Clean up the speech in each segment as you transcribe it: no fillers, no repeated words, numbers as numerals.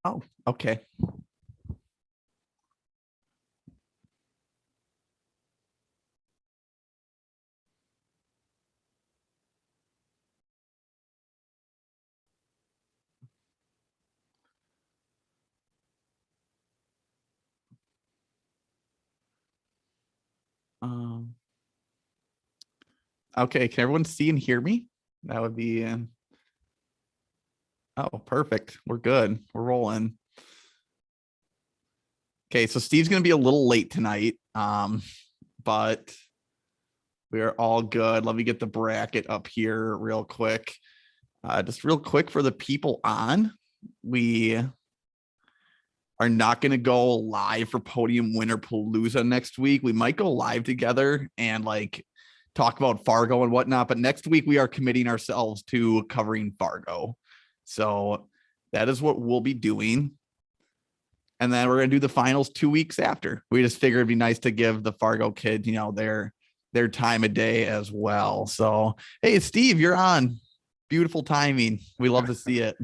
Oh, okay. Um, okay, can everyone see and hear me? That would be oh, perfect. We're good. We're rolling. Okay, so Steve's gonna be a little late tonight. But we are all good. Let me get the bracket up here real quick. Just real quick for the people on. We are not going to go live for Podiumwinner Palooza next week. We might go live together and like talk about Fargo and whatnot. But next week we are committing ourselves to covering Fargo. So that is what we'll be doing. And then we're going to do the finals 2 weeks after. We just figured it'd be nice to give the Fargo kids, you know, their time of day as well. So, hey, Steve, you're on. Beautiful timing. We love to see it.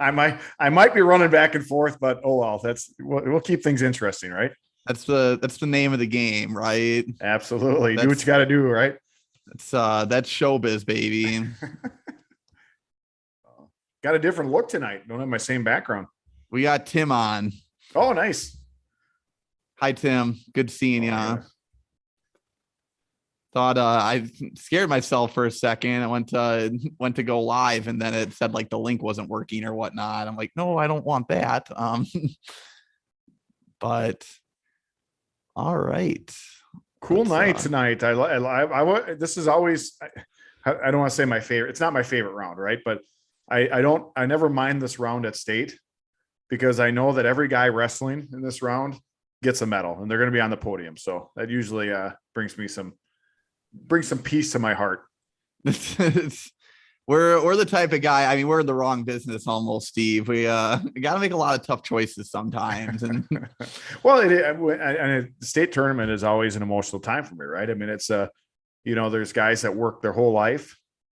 I might be running back and forth, but oh well, we'll keep things interesting, right? That's the name of the game, right? Absolutely. Do what you got to do, right? That's showbiz, baby. Got a different look tonight. Don't have my same background. We got Tim on. Oh, nice. Hi, Tim. Good seeing you. Yeah. Thought I scared myself for a second. I went to go live, and then it said like the link wasn't working or whatnot. I'm like, no, I don't want that. But all right, cool night tonight. This is always. I don't want to say my favorite. It's not my favorite round, right? But I never mind this round at state because I know that every guy wrestling in this round gets a medal, and they're going to be on the podium. So that usually brings some peace to my heart. We're the type of guy. I mean, we're in the wrong business almost, Steve. We got to make a lot of tough choices sometimes. And well, the state tournament is always an emotional time for me, right? I mean, it's there's guys that work their whole life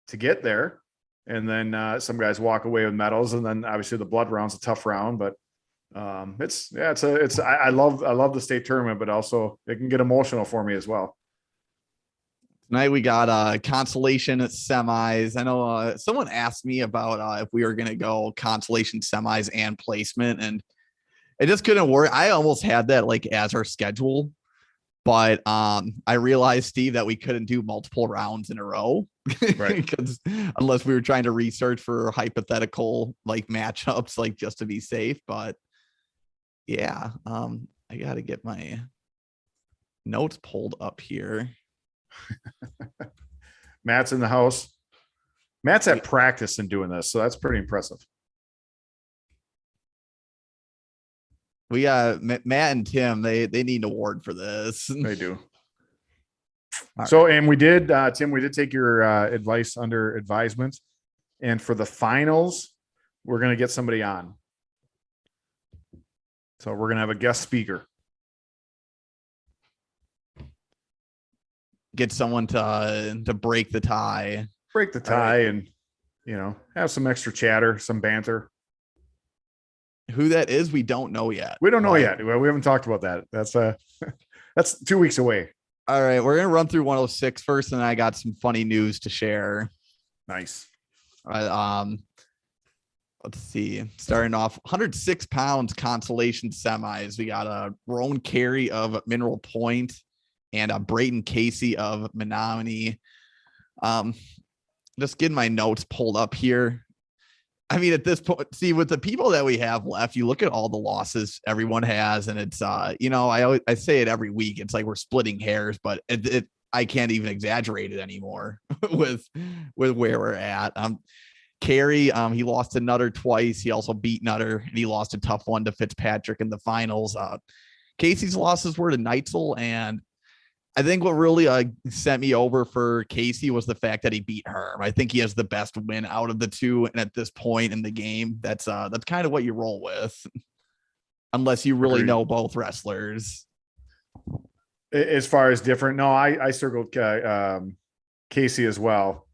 to get there, and then some guys walk away with medals, and then obviously the blood round's a tough round, but I love the state tournament, but also it can get emotional for me as well. Tonight we got consolation semis. I know someone asked me about if we were going to go consolation semis and placement, and it just couldn't work. I almost had that like as our schedule, but I realized, Steve, that we couldn't do multiple rounds in a row, right? Because unless we were trying to research for hypothetical like matchups, like just to be safe. But yeah, I got to get my notes pulled up here. Matt's in the house. Matt's at practice in doing this, so that's pretty impressive. We got Matt and Tim. They need an award for this. They do. So, and we did, Tim. We did take your advice under advisement, and for the finals, we're going to get somebody on. So we're going to have a guest speaker. Get someone to break the tie. Break the tie, right. And have some extra chatter, some banter. Who that is, we don't know yet. We don't know yet. We haven't talked about that. That's 2 weeks away. All right, we're gonna run through 106 first, and I got some funny news to share. Nice. Let's see. Starting off, 106 pounds consolation semis. We got a Roan Carey of Mineral Point and a Brayton Casey of Menominee. Just getting my notes pulled up here. I mean, at this point, see, with the people that we have left, you look at all the losses everyone has, and it's I say it every week. It's like we're splitting hairs, but I can't even exaggerate it anymore with where we're at. Carey, he lost to Nutter twice. He also beat Nutter, and he lost a tough one to Fitzpatrick in the finals. Casey's losses were to Neitzel, and I think what really sent me over for Casey was the fact that he beat Herm. I think he has the best win out of the two, and at this point in the game, that's kind of what you roll with, unless you really know both wrestlers. As far as different, no, I circled Casey as well,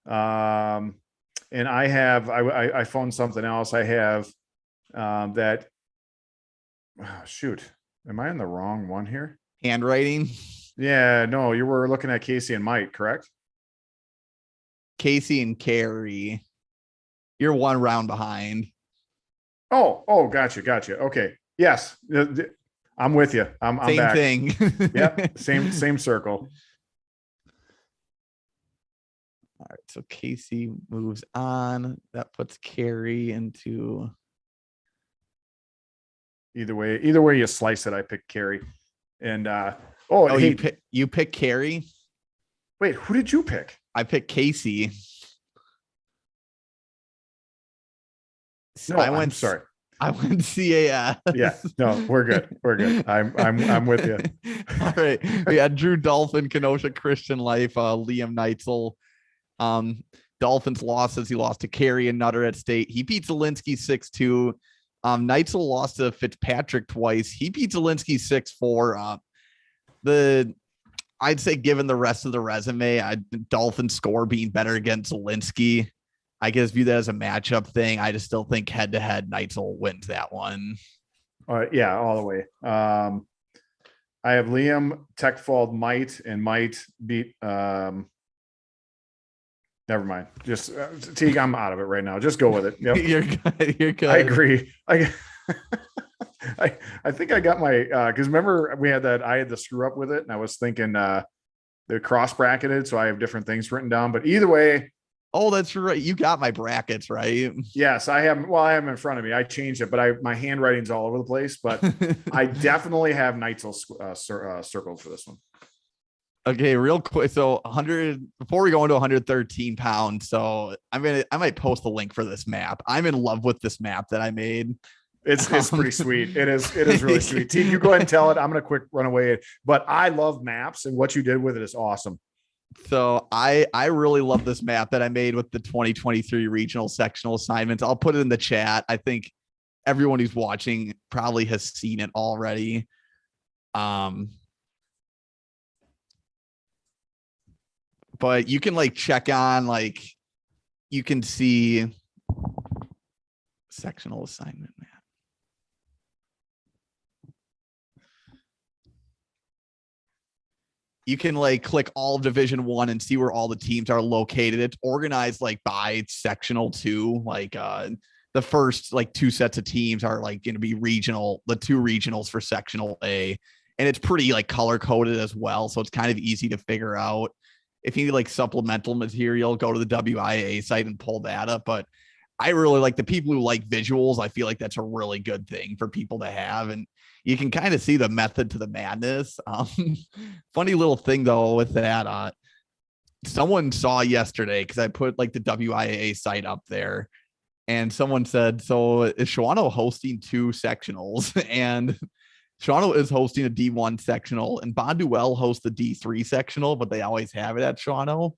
and I found something else. I have that, shoot, am I in the wrong one here? Handwriting. Yeah, no, you were looking at Casey and Mike, correct? Casey and Carrie. You're one round behind. Oh, gotcha. Okay. Yes. I'm with you. I'm Same back. thing. Yep. Same circle. All right. So Casey moves on. That puts Carrie into. Either way you slice it, I pick Carrie. And hey, you pick Carrie. Wait, who did you pick? I picked Casey. No, I'm sorry. I went CAS. Yeah, no, we're good. I'm with you. All right. We had Drew Dolphin, Kenosha Christian Life, Liam Neitzel. Dolphins losses. He lost to Carey and Nutter at State. He beat Zielinski 6-2. Neitzel lost to Fitzpatrick twice. He beat Zielinski 6-4. I'd say given the rest of the resume, Dolphin score being better against Zielinski. I guess view that as a matchup thing. I just still think head to head Neitzel wins that one. Yeah, all the way. I have Liam Techfald Might beat. Never mind. Just Teague, I'm out of it right now. Just go with it. Yep. You're good. I agree. I think I got my because remember we had that I had the screw up with it and I was thinking the cross bracketed, so I have different things written down. But either way. Oh, that's right. You got my brackets, right? Yes, I have. Well, I have them in front of me. I changed it, but my handwriting's all over the place. But I definitely have Neitzel circled for this one. Okay, real quick. So 100 before we go into 113 pounds. So I might post the link for this map. I'm in love with this map that I made. It's pretty sweet. It is really sweet. Team, you go ahead and tell it. I'm gonna quick run away. But I love maps, and what you did with it is awesome. So I really love this map that I made with the 2023 regional sectional assignments. I'll put it in the chat. I think everyone who's watching probably has seen it already. But you can like check on, like you can see sectional assignment map. You can like click all of Division 1 and see where all the teams are located. It's organized like by sectional 2. Like the first like 2 sets of teams are like going to be regional, the 2 regionals for sectional A. And it's pretty like color coded as well. So it's kind of easy to figure out. If you need like supplemental material, go to the WIAA site and pull that up. But I really like the people who like visuals. I feel like that's a really good thing for people to have. And you can kind of see the method to the madness. Funny little thing though with that, someone saw yesterday because I put like the WIAA site up there, and someone said, "So is Shawano hosting 2 sectionals?" And Shawano is hosting a D1 sectional, and Bonduelle hosts the D3 sectional, but they always have it at Shawano.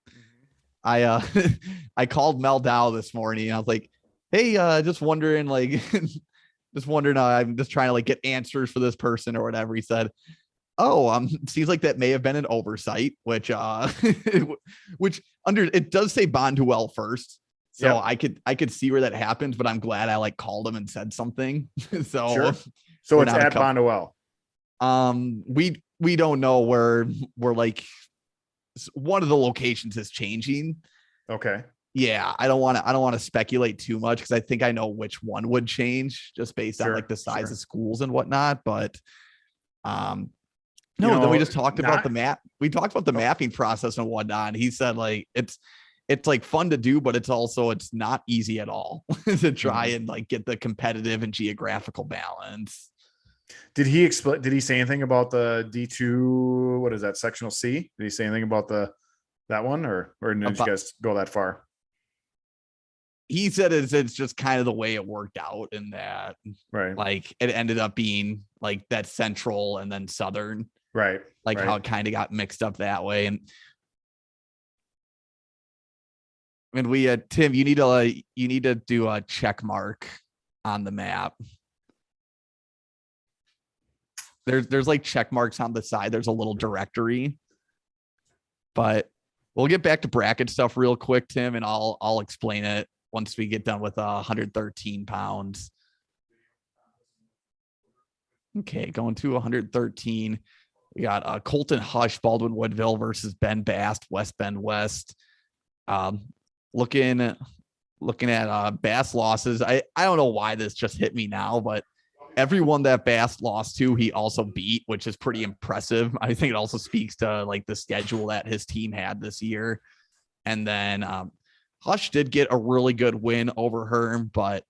Mm-hmm. I called Mel Dow this morning. And I was like, "Hey, just wondering, like." I'm just trying to like get answers for this person or whatever. He said, "Oh, seems like that may have been an oversight," which it does say Bonduelle first. So yep. I could see where that happens, but I'm glad I like called him and said something. So, sure. So it's at Bonduelle. We don't know where we're like one of the locations is changing. Okay. Yeah, I don't want to speculate too much because I think I know which one would change just based on like the size of schools and whatnot. But then we just talked about the map. We talked about the mapping process and whatnot. And he said like it's like fun to do, but it's not easy at all to try and like get the competitive and geographical balance. Did he explain? Did he say anything about the D2? What is that, sectional C? Did he say anything about that one, or did you guys go that far? He said it's just kind of the way it worked out in that, right? Like it ended up being like that central and then southern, right? Like how it kind of got mixed up that way. And we Tim, you need to do a check mark on the map. There's like check marks on the side. There's a little directory, but we'll get back to bracket stuff real quick, Tim, and I'll explain it once we get done with 113 pounds. Okay, going to 113. We got Colton Hush, Baldwin Woodville versus Ben Bast, West Bend West. Looking at Bass losses. I don't know why this just hit me now, but everyone that Bass lost to, he also beat, which is pretty impressive. I think it also speaks to like the schedule that his team had this year. And then Hush did get a really good win over Herm, but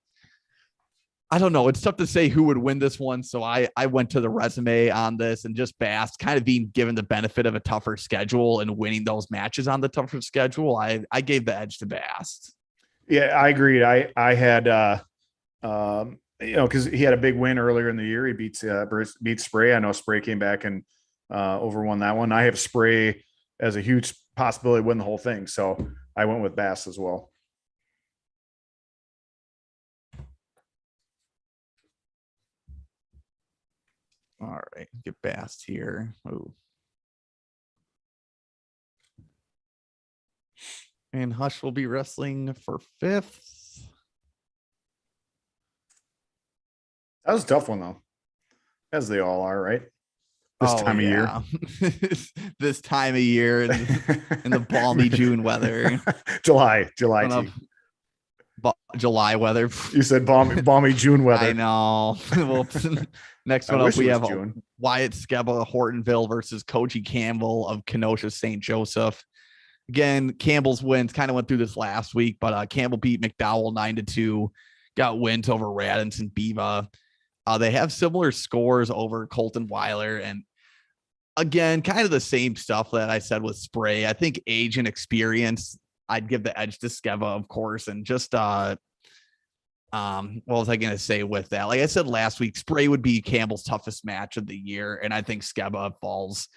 I don't know. It's tough to say who would win this one. So I went to the resume on this, and just Bass kind of being given the benefit of a tougher schedule and winning those matches on the tougher schedule. I gave the edge to Bass. Yeah, I agreed. I had, because he had a big win earlier in the year. He beat Spray. I know Spray came back and overwon that one. I have Spray as a huge possibility to win the whole thing. So I went with Bass as well. All right, get Bast here. Ooh. And Hush will be wrestling for 5th. That was a tough one, though, as they all are, right? This time of year. This time of year in the balmy June weather. July. July weather. You said balmy June weather. I know. Well, next one up, we have Wyatt Skeba, Hortonville versus Koji Campbell of Kenosha St. Joseph. Again, Campbell's wins kind of went through this last week, but Campbell beat McDowell 9-2, got wins over Radins and Beaver. They have similar scores over Colton Weiler, and again, kind of the same stuff that I said with Spray. I think age and experience, I'd give the edge to Skeba, of course, and just what was I going to say with that? Like I said last week, Spray would be Campbell's toughest match of the year, and I think Skeba falls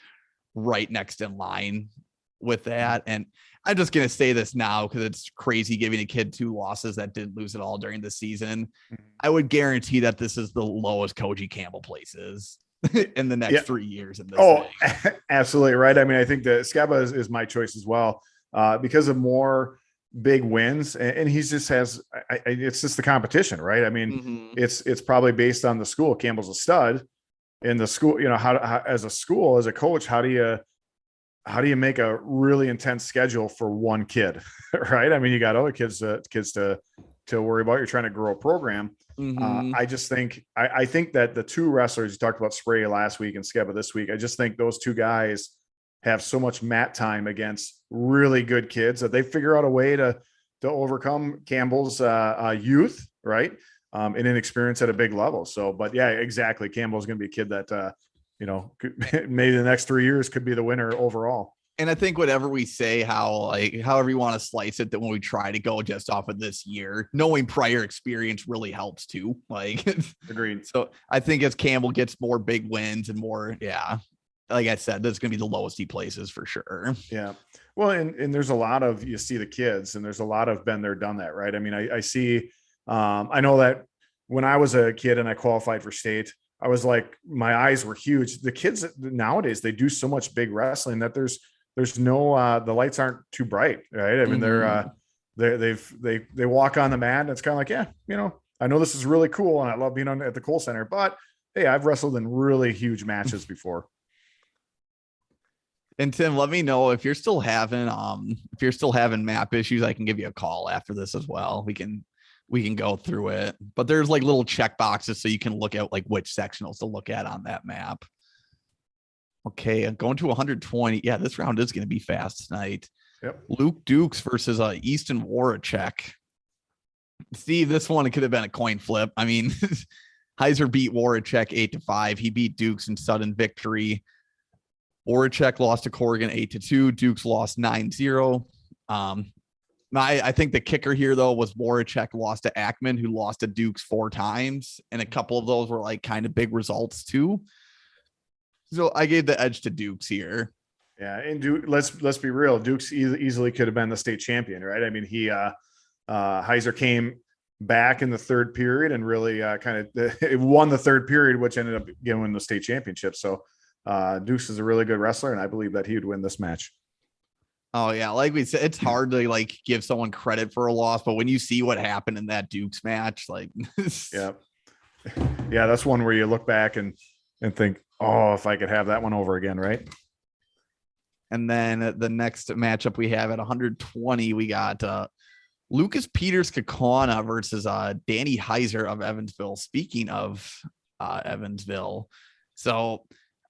right next in line with that. And I'm just going to say this now because it's crazy giving a kid 2 losses that didn't lose at all during the season. I would guarantee that this is the lowest Koji Campbell places in the next 3 years. In this absolutely right. I mean, I think that Skeba is my choice as well because of more big wins, and he just has. It's just the competition, right? I mean, it's probably based on the school. Campbell's a stud in the school. You know, how as a school, as a coach, how do you make a really intense schedule for one kid, right? I mean, you got other kids to worry about. You're trying to grow a program. I just think, I think that the 2 wrestlers you talked about, Spray last week and Skeba this week, I just think those 2 guys have so much mat time against really good kids that they figure out a way to overcome Campbell's youth, right? And inexperience at a big level. So, but yeah, exactly. Campbell's going to be a kid that, maybe the next 3 years could be the winner overall. And I think whatever we say, however you want to slice it, that when we try to go just off of this year, knowing prior experience really helps too. Like, agreed. So I think as Campbell gets more big wins and more, like I said, that's going to be the lowest he places for sure. Yeah. Well, and there's a lot of, you see the kids, and there's a lot of been there, done that, right? I mean, I see, I know that when I was a kid and I qualified for state, I was like, my eyes were huge. The kids nowadays, they do so much big wrestling that there's no, the lights aren't too bright, right? I mean, they walk on the mat and it's kind of like, I know this is really cool and I love being at the Kohl Center, but hey, I've wrestled in really huge matches before. And Tim, let me know if you're still having map issues. I can give you a call after this as well. We can go through it, but there's like little check boxes so you can look at like which sectionals to look at on that map. Okay, I'm going to 120. Yeah, this round is going to be fast tonight. Yep. Luke Dukes versus Easton Warachek. Steve, this one could have been a coin flip. I mean, Heiser beat Warachek 8-5. He beat Dukes in sudden victory. Warachek lost to Corrigan 8-2. Dukes lost 9-0. I think the kicker here, though, was Warachek lost to Ackman, who lost to Dukes 4 times. And a couple of those were like kind of big results, too. So I gave the edge to Dukes here. Yeah. And let's be real. Dukes easily could have been the state champion, right? I mean, Heiser came back in the 3rd period and really it won the 3rd period, which ended up winning the state championship. So Dukes is a really good wrestler, and I believe that he would win this match. Oh yeah, like we said, it's hard to like give someone credit for a loss, but when you see what happened in that Dukes match, like yeah, that's one where you look back and and think, oh, if I could have that one over again, right? And then the next matchup we have at 120, we got Lucas Peters Kakana versus Danny Heiser of Evansville. Speaking of Evansville, so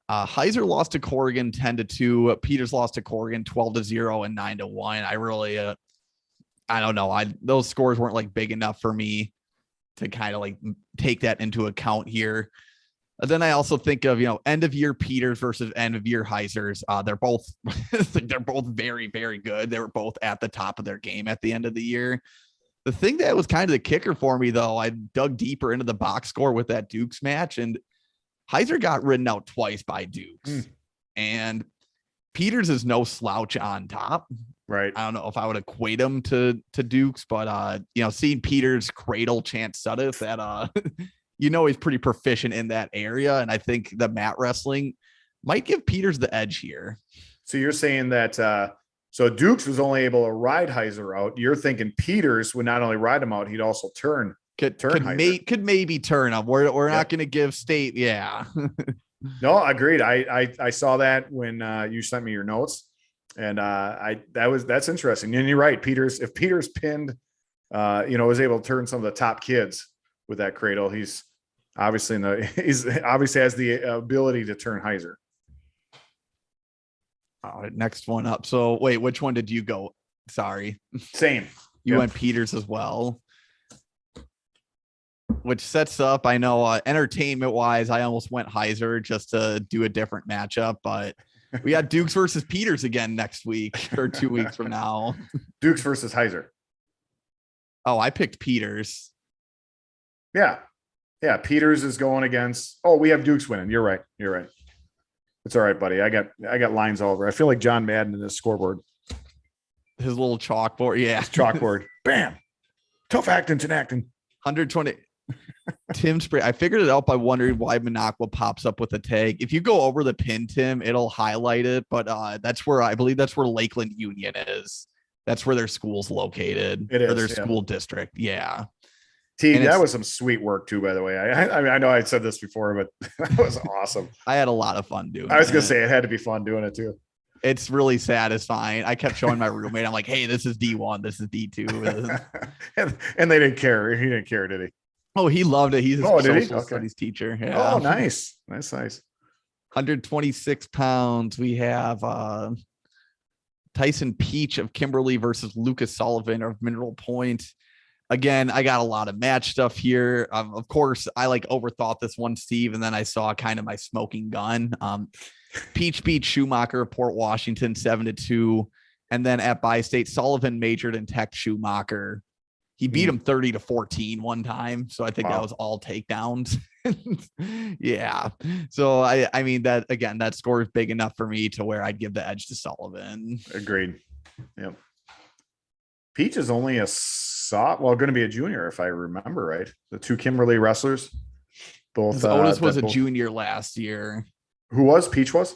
Heiser lost to Corrigan 10-2. Peters lost to Corrigan 12-0 and 9-1. I really, I don't know. Those scores weren't like big enough for me to kind of like take that into account here. Then I also think of, end of year Peters versus end of year Heisers. They're both very, very good. They were both at the top of their game at the end of the year. The thing that was kind of the kicker for me, though, I dug deeper into the box score with that Dukes match, and Heiser got ridden out twice by Dukes. And Peters is no slouch on top. Right. I don't know if I would equate him to Dukes, but seeing Peters cradle Chance Sudduth, that he's pretty proficient in that area. And I think the mat wrestling might give Peters the edge here. So you're saying that so Dukes was only able to ride Heiser out. You're thinking Peters would not only ride him out, he'd also turn. Could maybe turn him. We're not going to give State. Yeah. No, agreed. I saw that when you sent me your notes, and that's interesting. And you're right. If Peters pinned, was able to turn some of the top kids with that cradle, he's obviously has the ability to turn Heiser. All right, next one up. So wait, which one did you go? Sorry. Same. You went Peters as well, which sets up, I know, entertainment wise, I almost went Heiser just to do a different matchup, but we got Dukes versus Peters again next week or 2 weeks from now. Dukes versus Heiser. Oh, I picked Peters. Yeah. Peters is going against, we have Dukes winning. You're right. It's all right, buddy. I got lines all over. I feel like John Madden in this scoreboard. His little chalkboard. Yeah. His chalkboard. Bam. Tough acting. 120. Tim Spray. I figured it out by wondering why Minocqua pops up with a tag. If you go over the pin, Tim, it'll highlight it. But I believe that's where Lakeland Union is. That's where their school's located. It is. Or their school district. Yeah. That was some sweet work too, by the way. I mean, I know I said this before, but that was awesome. I had a lot of fun doing it. I was going to say it had to be fun doing it too. It's really satisfying. I kept showing my roommate. I'm like, hey, this is D1. This is D2. and they didn't care. He didn't care, did he? Oh, he loved it. He's a social studies teacher. Yeah. Oh, nice. Nice. 126 pounds. We have Tyson Peach of Kimberly versus Lucas Sullivan of Mineral Point. Again, I got a lot of match stuff here. Of course, I overthought this one, Steve, and then I saw kind of my smoking gun. Peach beat Schumacher of Port Washington 7-2. And then at Bi-State, Sullivan majored in Tech Schumacher. He beat him 30-14 one time. So I think that was all takedowns. Yeah. So I mean that score is big enough for me to where I'd give the edge to Sullivan. Agreed. Yep. Peach is only going to be a junior, if I remember right. The two Kimberly wrestlers, both. Otis was a junior last year. Who was? Peach was?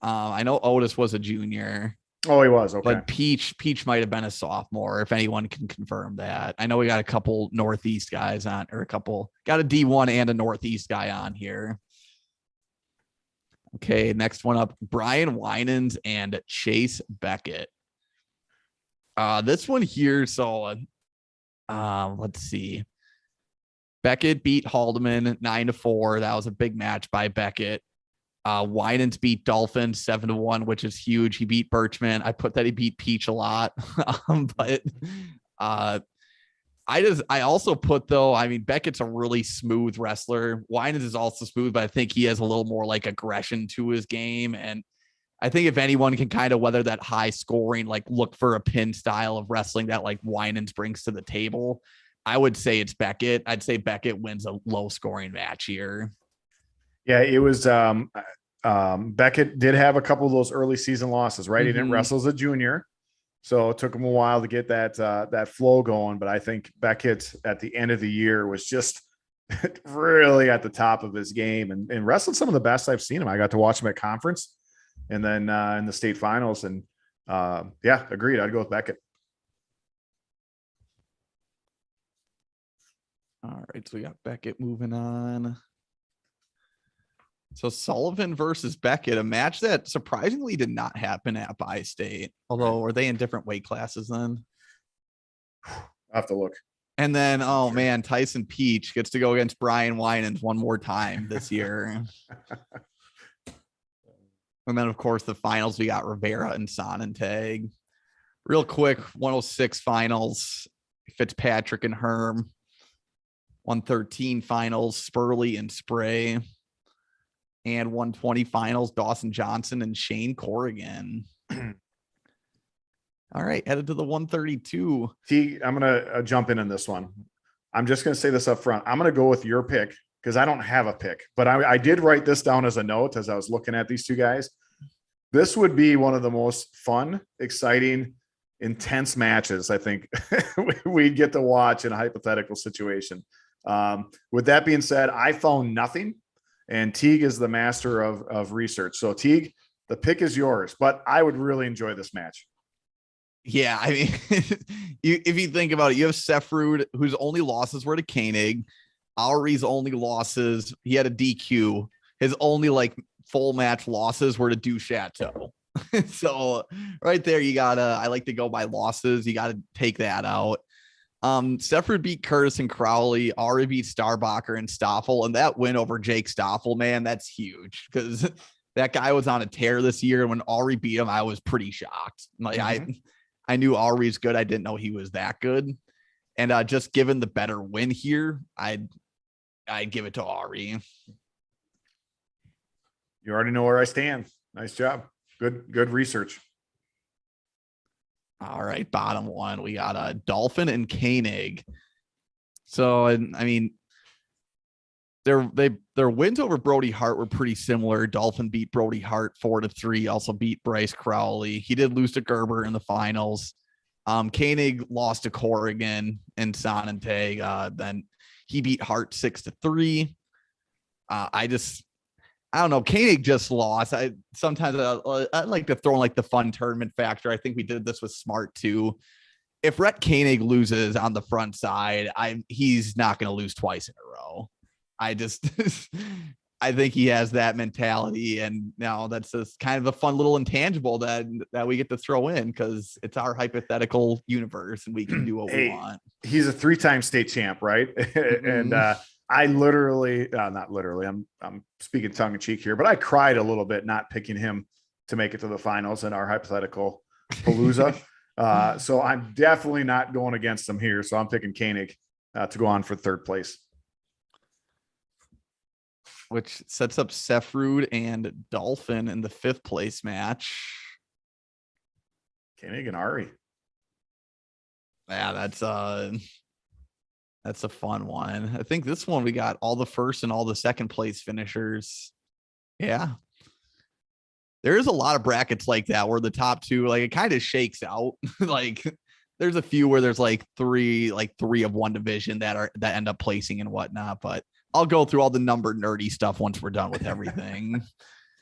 I know Otis was a junior. Oh, he was. Okay. But Peach might have been a sophomore, if anyone can confirm that. I know we got a couple Northeast guys on, or got a D1 and a Northeast guy on here. Okay, next one up, Brian Winans and Chase Beckett. This one here, so let's see. Beckett beat Haldeman 9-4. That was a big match by Beckett. Winans beat Dolphin 7-1, which is huge. He beat Birchman. I put that he beat Peach a lot. But I also put, though, I mean, Beckett's a really smooth wrestler. Winans is also smooth, but I think he has a little more aggression to his game. And I think if anyone can kind of weather that high scoring, look for a pin style of wrestling that Winans brings to the table, I would say it's Beckett. I'd say Beckett wins a low scoring match here. Yeah, it was Beckett did have a couple of those early season losses, right? He didn't wrestle as a junior, so it took him a while to get that flow going. But I think Beckett at the end of the year was just really at the top of his game and wrestled some of the best I've seen him. I got to watch him at conference and then in the state finals. And agreed. I'd go with Beckett. All right, so we got Beckett moving on. So Sullivan versus Beckett, a match that surprisingly did not happen at Bi-State. Although, were they in different weight classes then? I'll have to look. And then, oh Sure. man, Tyson Peach gets to go against Brian Winans one more time this year. And then, of course, the finals, we got Rivera and Sonnentag. Real quick, 106 finals, Fitzpatrick and Herm. 113 finals, Spurley and Spray. And 120 finals, Dawson Johnson and Shane Corrigan. All right, headed to the 132. I'm going to jump in this one. I'm just going to say this up front. I'm going to go with your pick because I don't have a pick, but I did write this down as a note as I was looking at these two guys. This would be one of the most fun, exciting, intense matches I think we'd get to watch in a hypothetical situation. With that being said, I found nothing, and Teague is the master of research. So Teague, the pick is yours, but I would really enjoy this match. Yeah, I mean, if you think about it, you have Sefrud, whose only losses were to Koenig. Ari's only losses, he had a DQ. His only like full match losses were to Du Chateau. So right there, you gotta, I like to go by losses. You gotta take that out. Sefrud beat Curtis and Crowley. Ari beat Starbacher and Stoffel, and that win over Jake Stoffel, man, that's huge because that guy was on a tear this year. And when Ari beat him, I was pretty shocked. Like I knew Ari's good. I didn't know he was that good. And just given the better win here, I'd give it to Ari. You already know where I stand. Nice job. Good research. All right, bottom one, we got Dolphin and Koenig. So, I mean, their wins over Brody Hart were pretty similar. Dolphin beat Brody Hart 4-3. Also beat Bryce Crowley. He did lose to Gerber in the finals. Koenig lost to Corrigan and Sonnentag. Then he beat Hart 6-3. I don't know. Koenig just lost. Sometimes I like to throw in like the fun tournament factor. I think we did this with Smart too. If Rhett Koenig loses on the front side, he's not going to lose twice in a row. I think he has that mentality, and now that's just kind of a fun little intangible that we get to throw in because it's our hypothetical universe and we can do what we want. He's a 3-time state champ, right? Mm-hmm. And I literally, not literally, I'm speaking tongue in cheek here, but I cried a little bit not picking him to make it to the finals in our hypothetical Palooza. So I'm definitely not going against him here. So I'm picking Koenig to go on for third place. Which sets up Sefrud and Dolphin in the 5th place match. Koenig and Ari. Yeah, that's a fun one. I think this one we got all the first and all the second place finishers. Yeah. There is a lot of brackets like that where the top two, like it kind of shakes out. Like there's a few where there's like three of one division that end up placing and whatnot, but I'll go through all the number nerdy stuff once we're done with everything.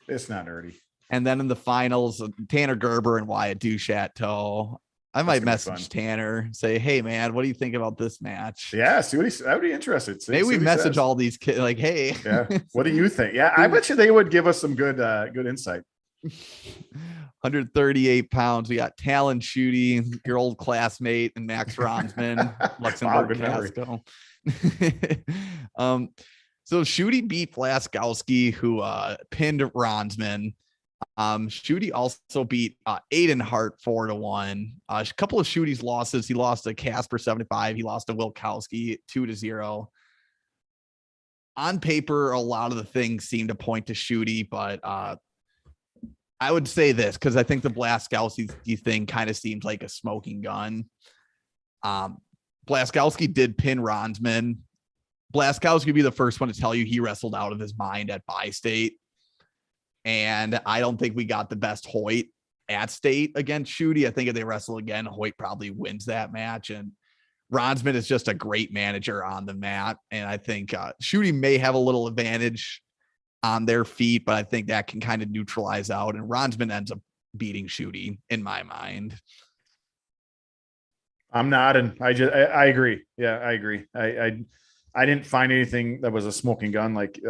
It's not nerdy. And then in the finals, Tanner Gerber and Wyatt Du Chateau. I might message Tanner, say, hey, man, what do you think about this match? Yeah, I would be interested. Maybe we message all these kids like, hey. Yeah, what do you think? Yeah, I bet you they would give us some good insight. 138 pounds. We got Talon Schutte, your old classmate, and Max Ronsman, Luxembourg Casco. So Schutte beat Flaskowski, who pinned Ronsman. Schutte also beat Aiden Hart 4-1. A couple of Schutte's losses. He lost to Casper 75. He lost to Wilkowski 2-0. On paper, a lot of the things seem to point to Schutte, but I would say this because I think the Blaskowski thing kind of seems like a smoking gun. Blaskowski did pin Ronsman. Blaskowski would be the first one to tell you he wrestled out of his mind at Bi-State. And I don't think we got the best Hoyt at State against Schutte. I think if they wrestle again, Hoyt probably wins that match. And Ronsman is just a great manager on the mat. And I think Schutte may have a little advantage on their feet, but I think that can kind of neutralize out. And Ronsman ends up beating Schutte in my mind. I'm not, and I agree. Yeah, I agree. I didn't find anything that was a smoking gun like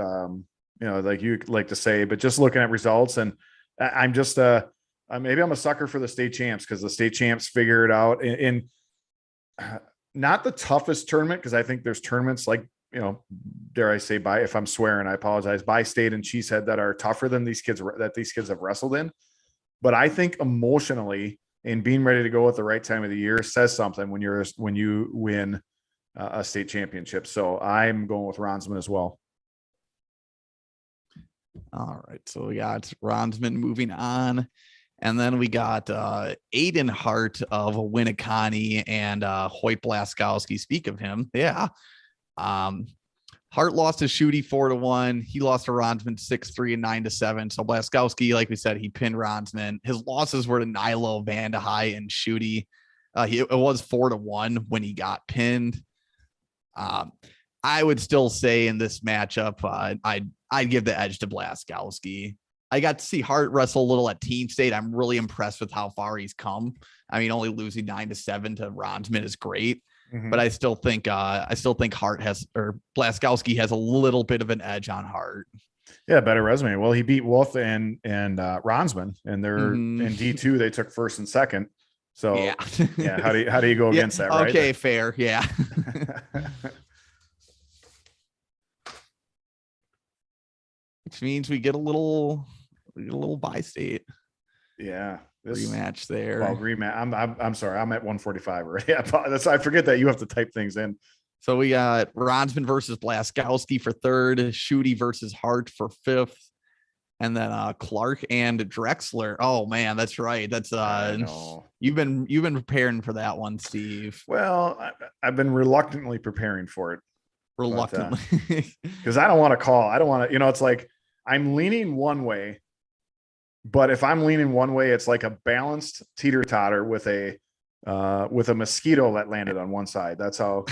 like you like to say, but just looking at results, and I'm just maybe I'm a sucker for the state champs because the state champs figure it out in not the toughest tournament, because I think there's tournaments like, dare I say, if I'm swearing, I apologize, by State and Cheesehead that are tougher than these kids have wrestled in. But I think emotionally and being ready to go at the right time of the year says something when you win a state championship. So I'm going with Ronsman as well. All right, so we got Ronsman moving on, and then we got Aiden Hart of Winneconne and Hoyt Blaskowski. Speak of him, yeah. Hart lost to Shooty 4-1. He lost to Ronsman 6-3 and 9-7. So Blaskowski, like we said, he pinned Ronsman. His losses were to Nilo, Vandehei, and Shooty. It was 4-1 when he got pinned. I would still say in this matchup, I'd give the edge to Blaskowski. I got to see Hart wrestle a little at Team State. I'm really impressed with how far he's come. I mean, only losing 9-7 to Ronsman is great, but I still think Hart or Blaskowski has a little bit of an edge on Hart. Yeah, better resume. Well, he beat Wolf and Ronsman, and they're in D2. They took first and second. So yeah, how do you go against that? Right? Okay, fair. Yeah. Which means we get a little bi-state. Yeah. Rematch there. Well, rematch. I'm sorry. I'm at 145 already. I forget that you have to type things in. So we got Ronsman versus Blaskowski for third, Shooty versus Hart for fifth, and then Clark and Drexler. Oh man, that's right. That's you've been preparing for that one, Steve. Well, I've been reluctantly preparing for it. Reluctantly, because I don't want to call. I don't want to. It's like I'm leaning one way, but if I'm leaning one way, it's like a balanced teeter-totter with a mosquito that landed on one side. That's how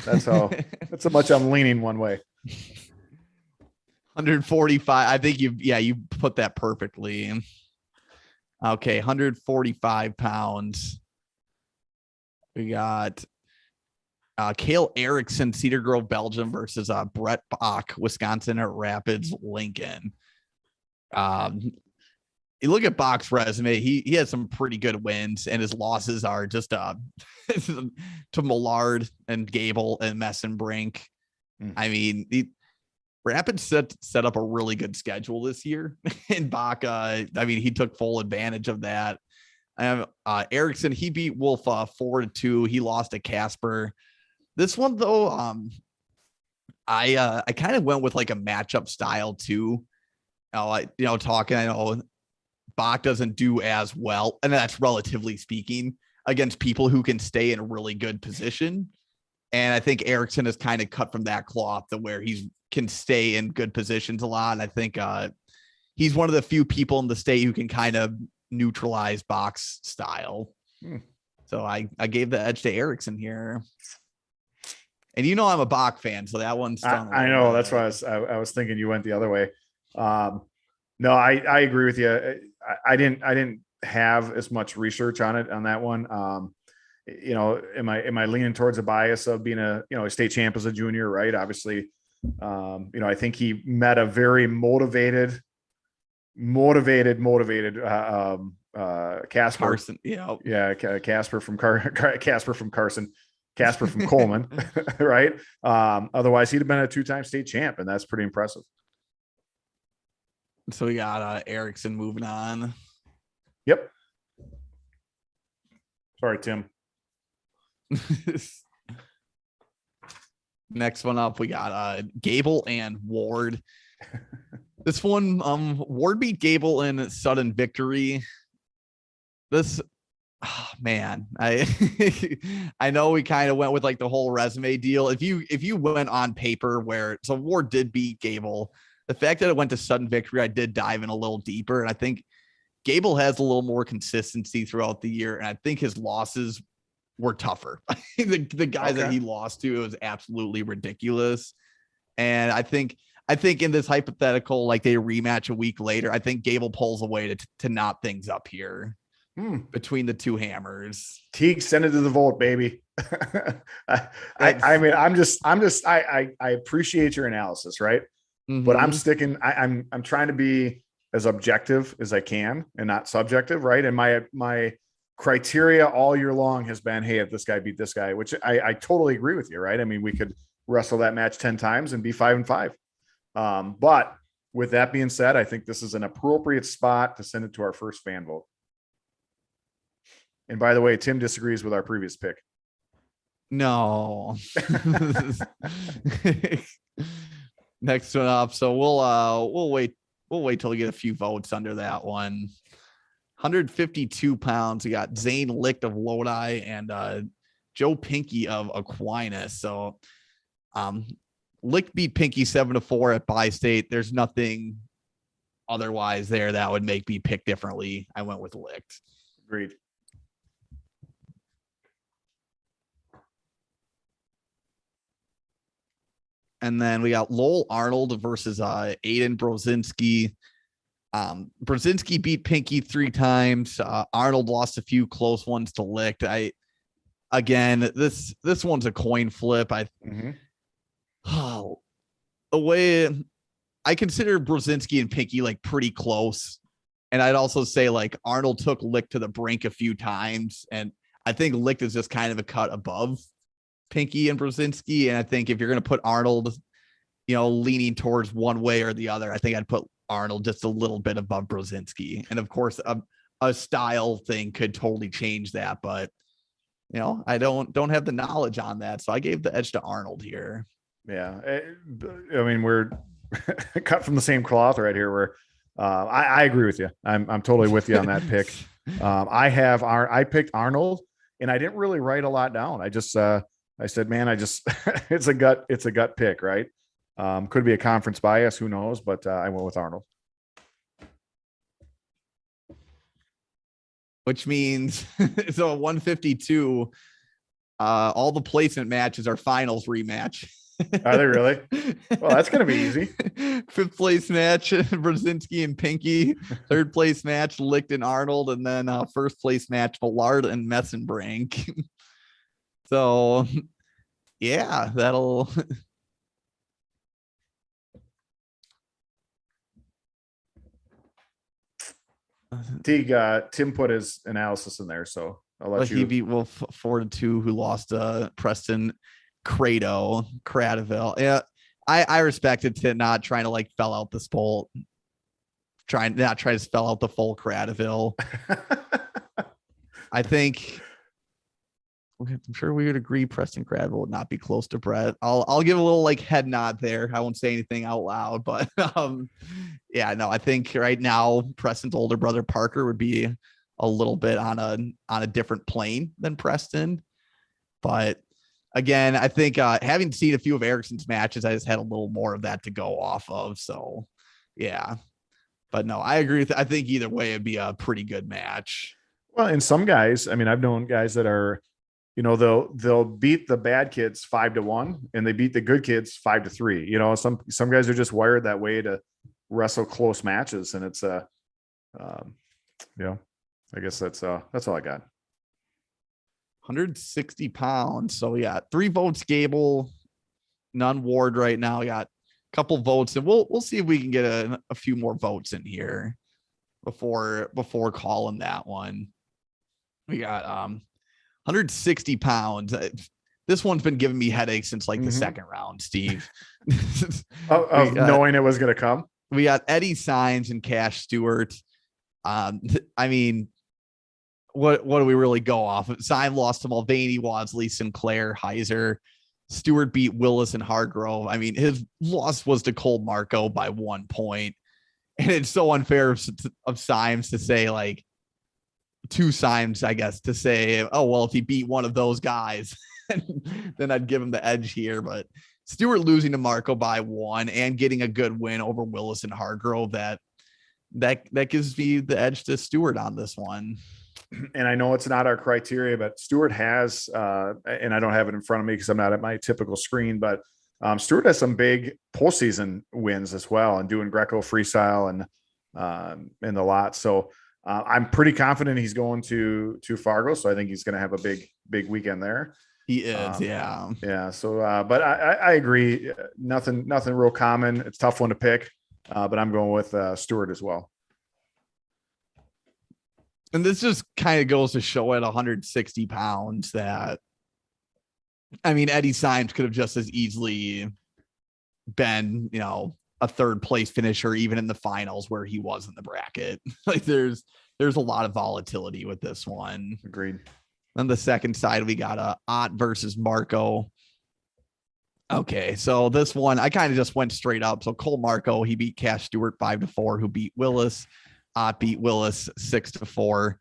much I'm leaning one way. 145. I think you put that perfectly. Okay, 145 pounds. We got Cale Erickson, Cedar Grove, Belgium versus Brett Bach, Wisconsin at Rapids, Lincoln. You look at Bach's resume, he has some pretty good wins, and his losses are just to Millard and Gable and Messenbrink. I mean, Rapids set up a really good schedule this year, and Bach, he took full advantage of that. Erickson, he beat Wolf 4-2. He lost to Casper. This one though, I kind of went with like a matchup style too. I know Bach doesn't do as well, and that's relatively speaking, against people who can stay in a really good position. And I think Erickson is kind of cut from that cloth to where he can stay in good positions a lot. And I think he's one of the few people in the state who can kind of neutralize Bach's style. So I gave the edge to Erickson here. And I'm a Bach fan, so that one's I know. That's why I was thinking you went the other way. No, I agree with you. I didn't have as much research on that one. Am I leaning towards a bias of being a state champ as a junior, right? Obviously, I think he met a very motivated Casper. Carson, Casper from Carson. Casper from Coleman, right? Otherwise, he'd have been a 2-time state champ, and that's pretty impressive. So we got Erickson moving on. Yep. Sorry, Tim. Next one up, we got Gable and Ward. This one, Ward beat Gable in sudden victory. Man, I know we kind of went with like the whole resume deal. If you went on paper so Ward did beat Gable, the fact that it went to sudden victory, I did dive in a little deeper, and I think Gable has a little more consistency throughout the year, and I think his losses were tougher. the guys that he lost to, it was absolutely ridiculous. And I think in this hypothetical, like they rematch a week later, I think Gable pulls away to knot things up here. Between the two hammers. Teague, send it to the vote, baby. I appreciate your analysis, right? but I'm Mhm. sticking. I'm trying to be as objective as I can and not subjective, right? And my criteria all year long has been, hey, if this guy beat this guy, which I totally agree with you, right? I mean, we could wrestle that match 10 times and be 5-5. But with that being said, I think this is an appropriate spot to send it to our first fan vote. And by the way, Tim disagrees with our previous pick. No. Next one up. So we'll wait till we get a few votes under that one. 152 pounds. We got Zane Licht of Lodi and Joe Pinky of Aquinas. So Licht beat Pinky 7-4 at Bi-State. There's nothing otherwise there that would make me pick differently. I went with Licht. Agreed. And then we got Lowell Arnold versus Aiden Brozinski. Brozinski beat Pinky 3 times. Arnold lost a few close ones to Licht. This one's a coin flip. The way I consider Brozinski and Pinky like pretty close. And I'd also say like Arnold took Licht to the brink a few times. And I think Licht is just kind of a cut above Pinky and Brozinski. And I think if you're going to put Arnold, leaning towards one way or the other, I think I'd put Arnold just a little bit above Brozinski. And of course, a style thing could totally change that. But, I don't have the knowledge on that. So I gave the edge to Arnold here. Yeah. I mean, we're cut from the same cloth right here. Where I agree with you. I'm totally with you on that pick. I picked Arnold, and I didn't really write a lot down. I just I said, man, it's a gut pick, right? Could be a conference bias, who knows? But I went with Arnold. Which means so 152. All the placement matches are finals rematch. Are they really? Well, that's going to be easy. 5th place match, Brzezinski and Pinky. 3rd place match, Licht and Arnold. And then 1st place match, Villard and Messenbrink. So, yeah, that'll... Tim put his analysis in there, so I'll let you. He beat Wolf 4-2, who lost Preston Cradaville. Yeah, I respect it to not trying to like spell out the spell, try to spell out the full Cradaville. I think I'm sure we would agree Preston Cradaville would not be close to Brett. I'll give a little like head nod there. I won't say anything out loud, but yeah, no, I think right now Preston's older brother Parker would be a little bit on a different plane than Preston. But again, I think having seen a few of Erickson's matches, I just had a little more of that to go off of. So yeah, but no, I agree I think either way it'd be a pretty good match. Well, and some guys, I mean, I've known guys that are, they'll beat the bad kids 5-1 and they beat the good kids 5-3. Some guys are just wired that way to wrestle close matches. And it's I guess that's all I got. 160 pounds. So we got 3 votes, Gable, none Ward right now. We got a couple votes, and we'll see if we can get a few more votes in here before calling that one. We got 160 pounds. This one's been giving me headaches since like the second round, Steve. Knowing it was going to come. We got Eddie Signs and Cash Stewart. I mean, what do we really go off of? Sign lost to Mulvaney, Wasley, Sinclair, Heiser. Stewart beat Willis and Hargrove. I mean, his loss was to Cole Marco by 1 point. And it's so unfair of Symes to say like 2 Symes, I guess, to say, oh, well, if he beat one of those guys, then I'd give him the edge here. But Stewart losing to Marco by 1 and getting a good win over Willis and Hargrove, that gives me the edge to Stewart on this one. And I know it's not our criteria, but Stewart has, and I don't have it in front of me because I'm not at my typical screen, but Stewart has some big postseason wins as well, and doing Greco freestyle and the lot. So I'm pretty confident he's going to Fargo. So I think he's going to have a big weekend there. He is, yeah. Yeah. So, but I agree. Nothing real common. It's a tough one to pick, but I'm going with Stewart as well. And this just kind of goes to show at 160 pounds that, I mean, Eddie Symes could have just as easily been, a third place finisher, even in the finals where he was in the bracket. Like there's a lot of volatility with this one. Agreed. On the second side, we got a Ott versus Marco. Okay, so this one, I kind of just went straight up. So Cole Marco, he beat Cash Stewart 5-4, who beat Willis. Ott beat Willis 6-4.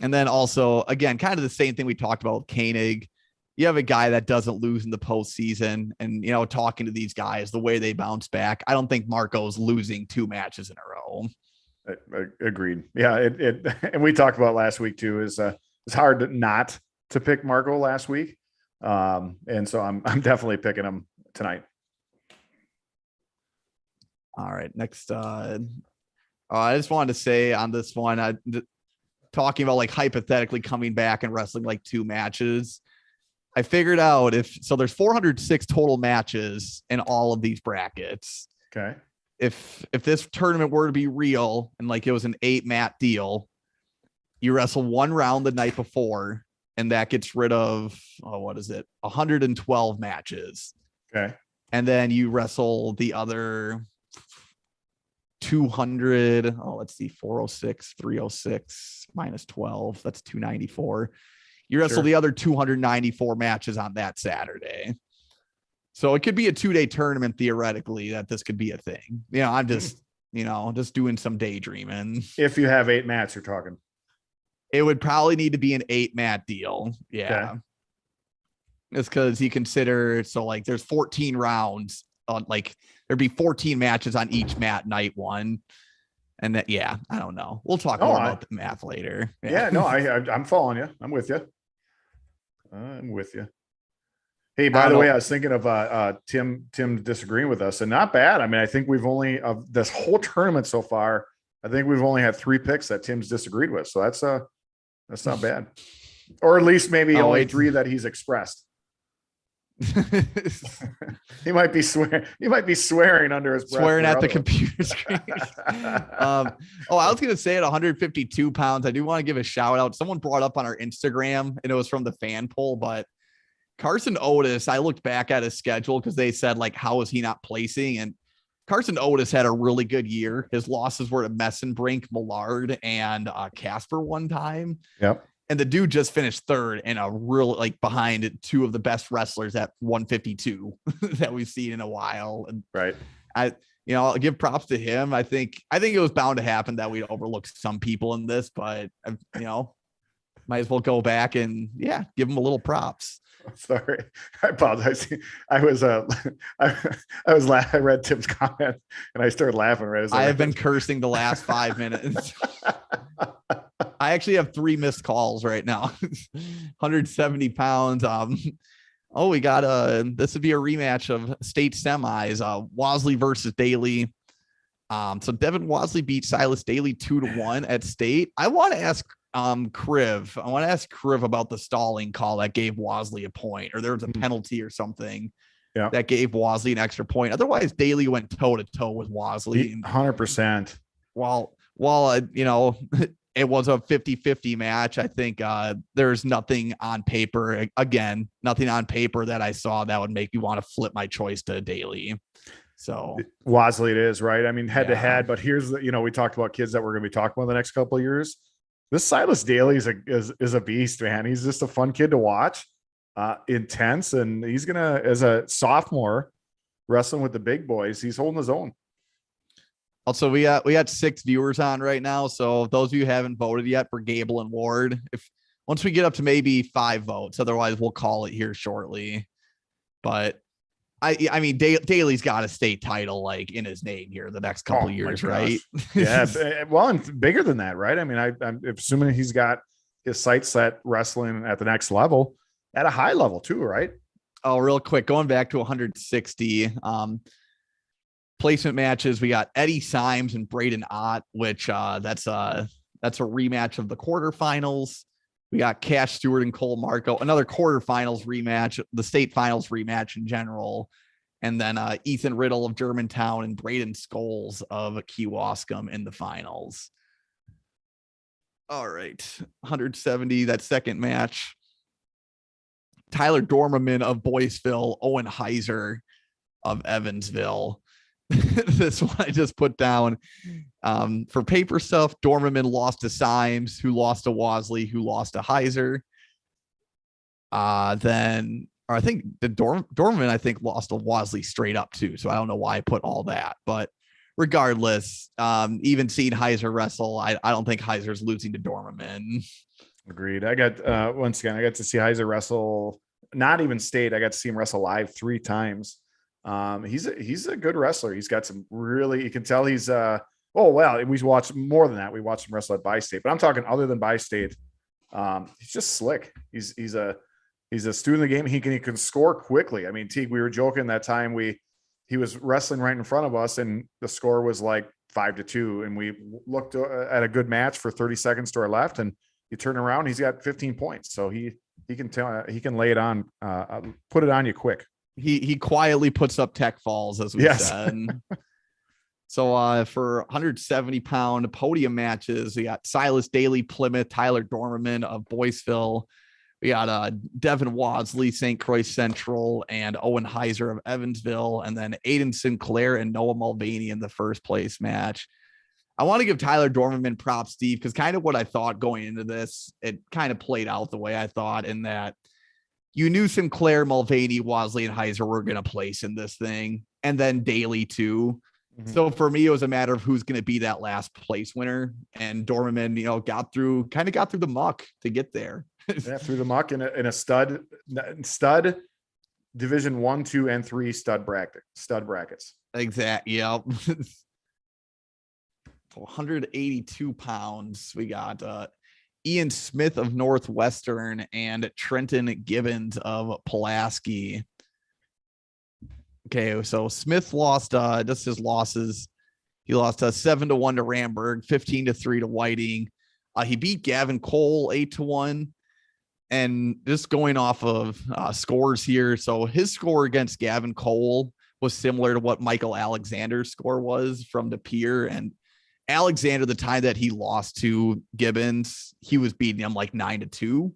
And then also, again, kind of the same thing we talked about with Koenig. You have a guy that doesn't lose in the postseason. And, talking to these guys, the way they bounce back, I don't think Marco's losing 2 matches in a row. Agreed. Yeah, and we talked about last week too, is it's hard not to pick Marco last week. And so I'm definitely picking him tonight. All right. Next, I just wanted to say on this one, talking about like hypothetically coming back and wrestling like 2 matches. I figured out there's 406 total matches in all of these brackets. Okay. If this tournament were to be real and like it was an 8-mat deal, you wrestle 1 round the night before, and that gets rid of 112 matches. Okay. And then you wrestle the other 200. Let's see, 406, 306 minus 12. That's 294. You wrestle the other 294 matches on that Saturday. So it could be a 2-day tournament theoretically that this could be a thing. I'm just, just doing some daydreaming. If you have 8 mats, you're talking. It would probably need to be an 8-mat deal. Yeah. Okay. It's because you consider, so like there's 14 rounds on there'd be 14 matches on each mat night one. And that, I don't know. We'll talk more about the math later. Yeah, no, I'm following you. I'm with you. Hey, by the way, I was thinking of Tim disagreeing with us, and not bad. I mean, I think we've only of this whole tournament so far, I think we've only had 3 picks that Tim's disagreed with. So that's not bad. Or at least maybe only 3 that he's expressed. He might be swearing under his breath. Swearing at the computer screen. I was going to say at 152 pounds, I do want to give a shout out. Someone brought up on our Instagram, and it was from the fan poll, but Carson Otis, I looked back at his schedule because they said, like, how is he not placing? And Carson Otis had a really good year. His losses were to Messenbrink, Millard, and Casper one time. Yep. And the dude just finished 3rd and a real behind 2 of the best wrestlers at 152 that we've seen in a while. And right. I'll give props to him. I think it was bound to happen that we'd overlook some people in this, but might as well go back and give him a little props. Sorry, I apologize. I read Tim's comment and I started laughing. Right, I have been cursing the last 5 minutes. I actually have 3 missed calls right now. 170 pounds. We got this would be a rematch of state semis. Wasley versus Daly. So Devin Wasley beat Silas Daly 2-1 at state. I want to ask Kriv about the stalling call that gave Wasley a point, or there was a penalty or something that gave Wasley an extra point. Otherwise, Daly went toe to toe with Wasley. 100%. While it was a 50-50 match, I think there's nothing on paper. Again, nothing on paper that I saw that would make me want to flip my choice to Daly. So Wasley it is, right? I mean, head to head, but here's we talked about kids that we're going to be talking about the next couple of years. This Silas Daly is a beast, man. He's just a fun kid to watch, intense, and he's gonna, as a sophomore, wrestling with the big boys. He's holding his own. Also, we got 6 viewers on right now. So if those of you who haven't voted yet for Gable and Ward, once we get up to maybe 5 votes, otherwise we'll call it here shortly. But I mean, Daly's got a state title in his name here the next couple of years, right? Yeah, well, and bigger than that, right? I mean, I'm assuming he's got his sights set wrestling at the next level, at a high level too, right? Oh, real quick, going back to 160 placement matches, we got Eddie Symes and Braden Ott, which that's a rematch of the quarterfinals. We got Cash Stewart and Cole Marco, another quarterfinals rematch, the state finals rematch in general. And then Ethan Riddle of Germantown and Braden Scholes of Kewaskum in the finals. All right, 170, that second match. Tyler Dormerman of Boyceville, Owen Heiser of Evansville. This one I just put down for paper stuff. Dormerman lost to Symes, who lost to Wasley, who lost to Heiser. Or I think the Dormerman, I think, lost to Wasley straight up too. So I don't know why I put all that, but regardless, even seeing Heiser wrestle, I don't think Heiser's losing to Dormerman. Agreed. I got once again, I got to see Heiser wrestle, not even state. I got to see him wrestle live 3 times. He's a good wrestler. He's got some really, you can tell he's we watched more than that. We watched him wrestle at Bi-State, but I'm talking other than Bi-State. He's just slick. He's a student of the game. He can score quickly. I mean, Teague, we were joking that time he was wrestling right in front of us and the score was like 5-2. And we looked at a good match for 30 seconds to our left and you turn around, he's got 15 points. So he can lay it on, put it on you quick. He quietly puts up tech falls, as we said. So for 170-pound podium matches, we got Silas Daly, Plymouth, Tyler Dormerman of Boyceville. We got Devin Wasley, St. Croix Central, and Owen Heiser of Evansville, and then Aiden Sinclair and Noah Mulvaney in the first place match. I want to give Tyler Dormerman props, Steve, because kind of what I thought going into this, it kind of played out the way I thought, in that you knew Sinclair, Mulvaney, Wasley, and Heiser were going to place in this thing, and then Daly too. Mm-hmm. So for me, it was a matter of who's going to be that last place winner, and Dormerman, got through the muck to get there. Through the muck in a stud division 1, 2, and 3 stud brackets. Exactly. Yep. 182 pounds. We got Ian Smith of Northwestern and Trenton Gibbons of Pulaski. Okay, so Smith lost just his losses. He lost 7-1 to Ramberg, 15-3 to Whiting. He beat Gavin Cole 8-1. And just going off of scores here, so his score against Gavin Cole was similar to what Michael Alexander's score was from De Pere. And Alexander, the time that he lost to Gibbons, he was beating him like 9-2.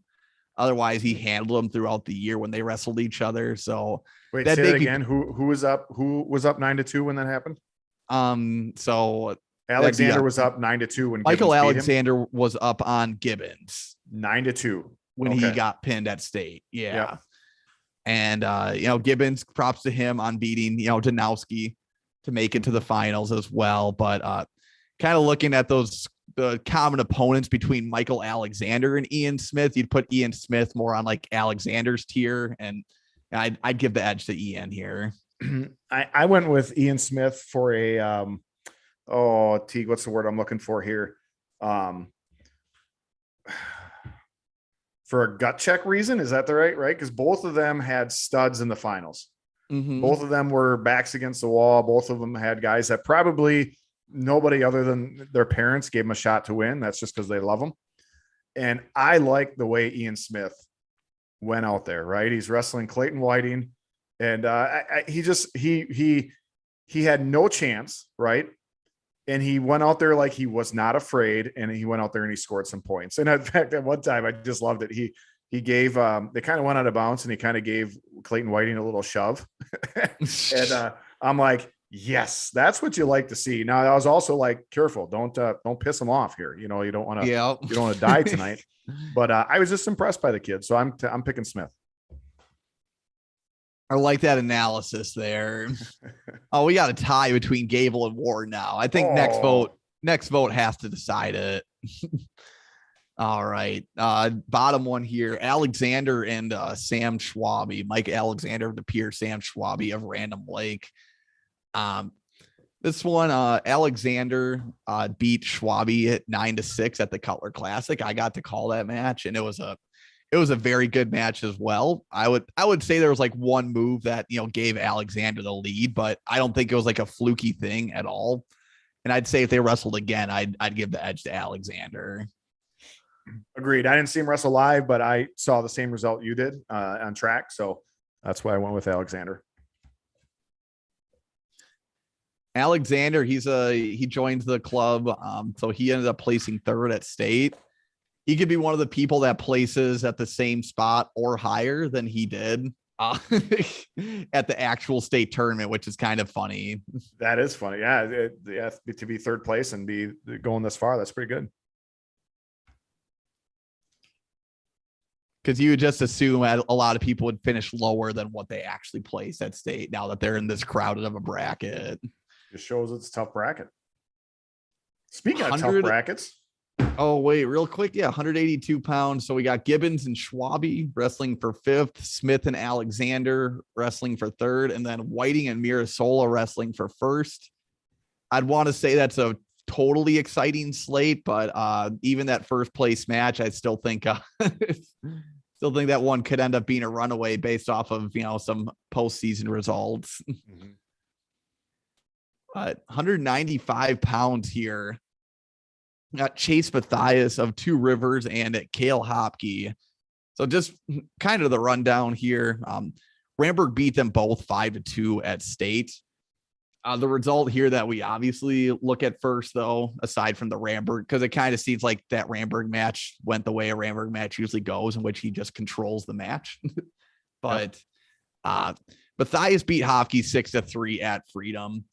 Otherwise, he handled him throughout the year when they wrestled each other. So wait, say that again. Who was up? Who was up 9-2 when that happened? So Alexander was up 9-2 when Michael Alexander was up on Gibbons 9-2 when he got pinned at state. Yeah. And Gibbons, props to him on beating Danowski to make it to the finals as well. But kind of looking at the common opponents between Michael Alexander and Ian Smith, you'd put Ian Smith more on like Alexander's tier, and I'd give the edge to Ian here. I went with Ian Smith for a Teague, what's the word I'm looking for here? For a gut check reason. Is that the right? Because both of them had studs in the finals. Mm-hmm. Both of them were backs against the wall. Both of them had guys that probably nobody other than their parents gave them a shot to win. That's just because they love them. And I like the way Ian Smith went out there, right? He's wrestling Clayton Whiting, and he had no chance, right? And he went out there like he was not afraid, and he went out there and he scored some points. And in fact, at one time, I just loved it. He gave they kind of went out of bounds, and he kind of gave Clayton Whiting a little shove. And I'm like, yes, that's what you like to see. Now, I was also like, careful, don't piss him off here. You don't want to, you don't want to die tonight. But I was just impressed by the kid, so I'm picking Smith. I like that analysis there. We got a tie between Gable and Ward now. I think next vote has to decide it. All right. Bottom one here, Alexander and Sam Schwabe. Mike Alexander of De Pere, Sam Schwabe of Random Lake. This one, Alexander beat Schwabe at 9-6 at the Cutler Classic. I got to call that match, and it was a very good match as well. I would say there was like one move that gave Alexander the lead, but I don't think it was like a fluky thing at all. And I'd say if they wrestled again, I'd give the edge to Alexander. Agreed. I didn't see him wrestle live, but I saw the same result you did on track. So that's why I went with Alexander. Alexander, he joins the club. So he ended up placing third at state. He could be one of the people that places at the same spot or higher than he did at the actual state tournament, which is kind of funny. That is funny. Yeah. To be third place and be going this far, that's pretty good. Because you would just assume a lot of people would finish lower than what they actually placed at state now that they're in this crowded of a bracket. Just shows it's a tough bracket. Speaking of tough brackets. Oh, wait, real quick. Yeah, 182 pounds. So we got Gibbons and Schwabe wrestling for fifth, Smith and Alexander wrestling for third, and then Whiting and Mirasola wrestling for first. I'd want to say that's a totally exciting slate, but even that first place match, I still think that one could end up being a runaway based off of, some postseason results. Mm-hmm. But 195 pounds here. Got Chase Mathias of Two Rivers and Cale Hopke. So just kind of the rundown here. Ramberg beat them both 5-2 at state. The result here that we obviously look at first, though, aside from the Ramberg, because it kind of seems like that Ramberg match went the way a Ramberg match usually goes, in which he just controls the match. But Mathias beat Hopke 6-3 at Freedom.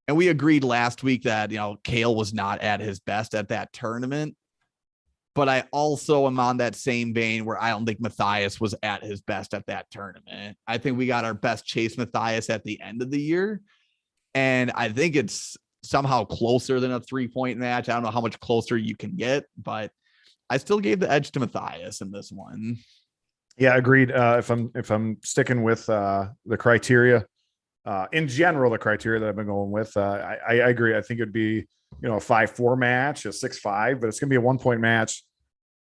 And we agreed last week that, Cale was not at his best at that tournament. But I also am on that same vein where I don't think Mathias was at his best at that tournament. I think we got our best Chase Mathias at the end of the year. And I think it's somehow closer than a 3-point match. I don't know how much closer you can get, but I still gave the edge to Mathias in this one. Yeah, agreed. If I'm sticking with the criteria, in general, the criteria that I've been going with, I agree. I think it'd be, a 5-4 match, a 6-5, but it's going to be a 1-point match.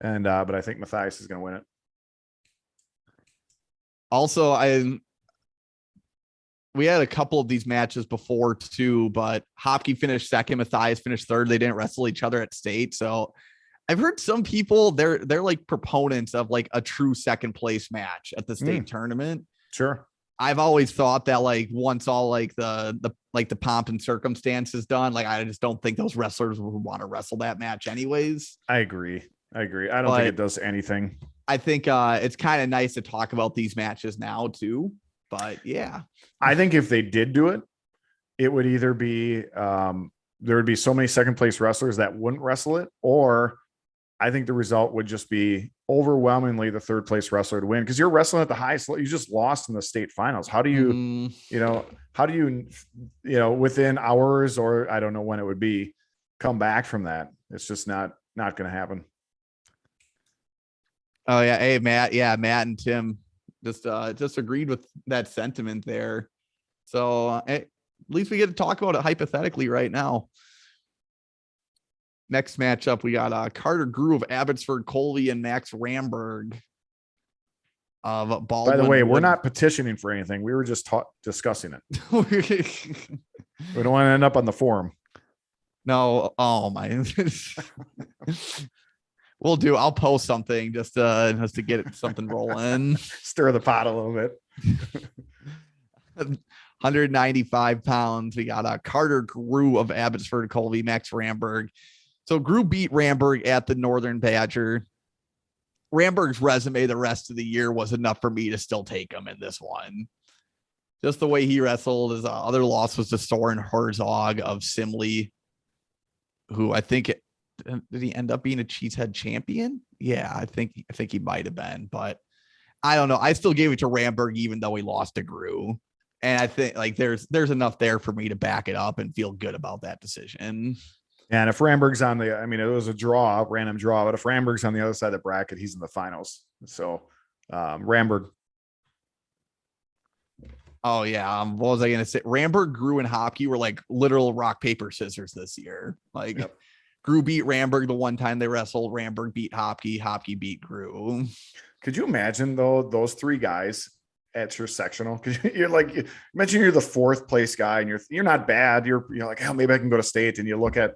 And, but I think Mathias is going to win it. Also, we had a couple of these matches before too, but Hopke finished second, Mathias finished third. They didn't wrestle each other at state. So I've heard some people, they're like proponents of like a true second place match at the state tournament. Sure. I've always thought that like once all like the pomp and circumstances done, like I just don't think those wrestlers would want to wrestle that match anyways. I agree. I don't think it does anything. I think it's kind of nice to talk about these matches now too. But yeah, I think if they did do it, it would either be there would be so many second place wrestlers that wouldn't wrestle it, or I think the result would just be overwhelmingly the third place wrestler to win, because you're wrestling at the highest. You just lost in the state finals. How do you, within hours, or I don't know when it would be, come back from that? It's just not going to happen. Oh yeah. Hey, Matt. Yeah. Matt and Tim just agreed with that sentiment there. So at least we get to talk about it hypothetically right now. Next matchup, we got Carter Grew of Abbotsford Colby and Max Ramberg of Baldwin. By the way, we're not petitioning for anything. We were just discussing it. We don't want to end up on the forum. No. Oh my. We'll do. I'll post something just to get something rolling. Stir the pot a little bit. 195 pounds. We got Carter Grew of Abbotsford Colby, Max Ramberg. So Grew beat Ramberg at the Northern Badger. Ramberg's resume the rest of the year was enough for me to still take him in this one. Just the way he wrestled. His other loss was to Soren Herzog of Simley, who I think did he end up being a Cheesehead champion? Yeah, I think he might have been, but I don't know. I still gave it to Ramberg even though he lost to Grew. And I think like there's enough there for me to back it up and feel good about that decision. And if Ramberg's on it was a random draw, but if Ramberg's on the other side of the bracket, he's in the finals. So Ramberg. Oh yeah. What was I going to say? Ramberg, Grew, and Hopke were like literal rock, paper, scissors this year. Like yep. Grew beat Ramberg the one time they wrestled. Ramberg beat Hopke. Hopke beat Grew. Could you imagine though, those three guys at your sectional? Because you're like, imagine you're the fourth place guy and you're not bad. You're like, oh, maybe I can go to state. And you look at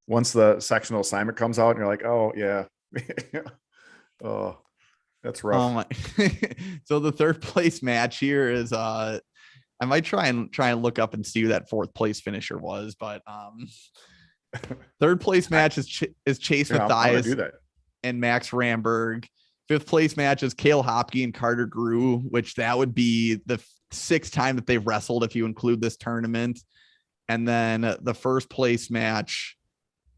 once the sectional assignment comes out and you're like, oh yeah. Oh, that's Oh rough. my. So the third place match here is I might try and look up and see who that fourth place finisher was, but third place match is Chase I'm gonna Mathias do that. and Max Ramberg. Fifth place match is Cale Hopke and Carter Grew, which that would be the sixth time that they've wrestled if you include this tournament. And then the first place match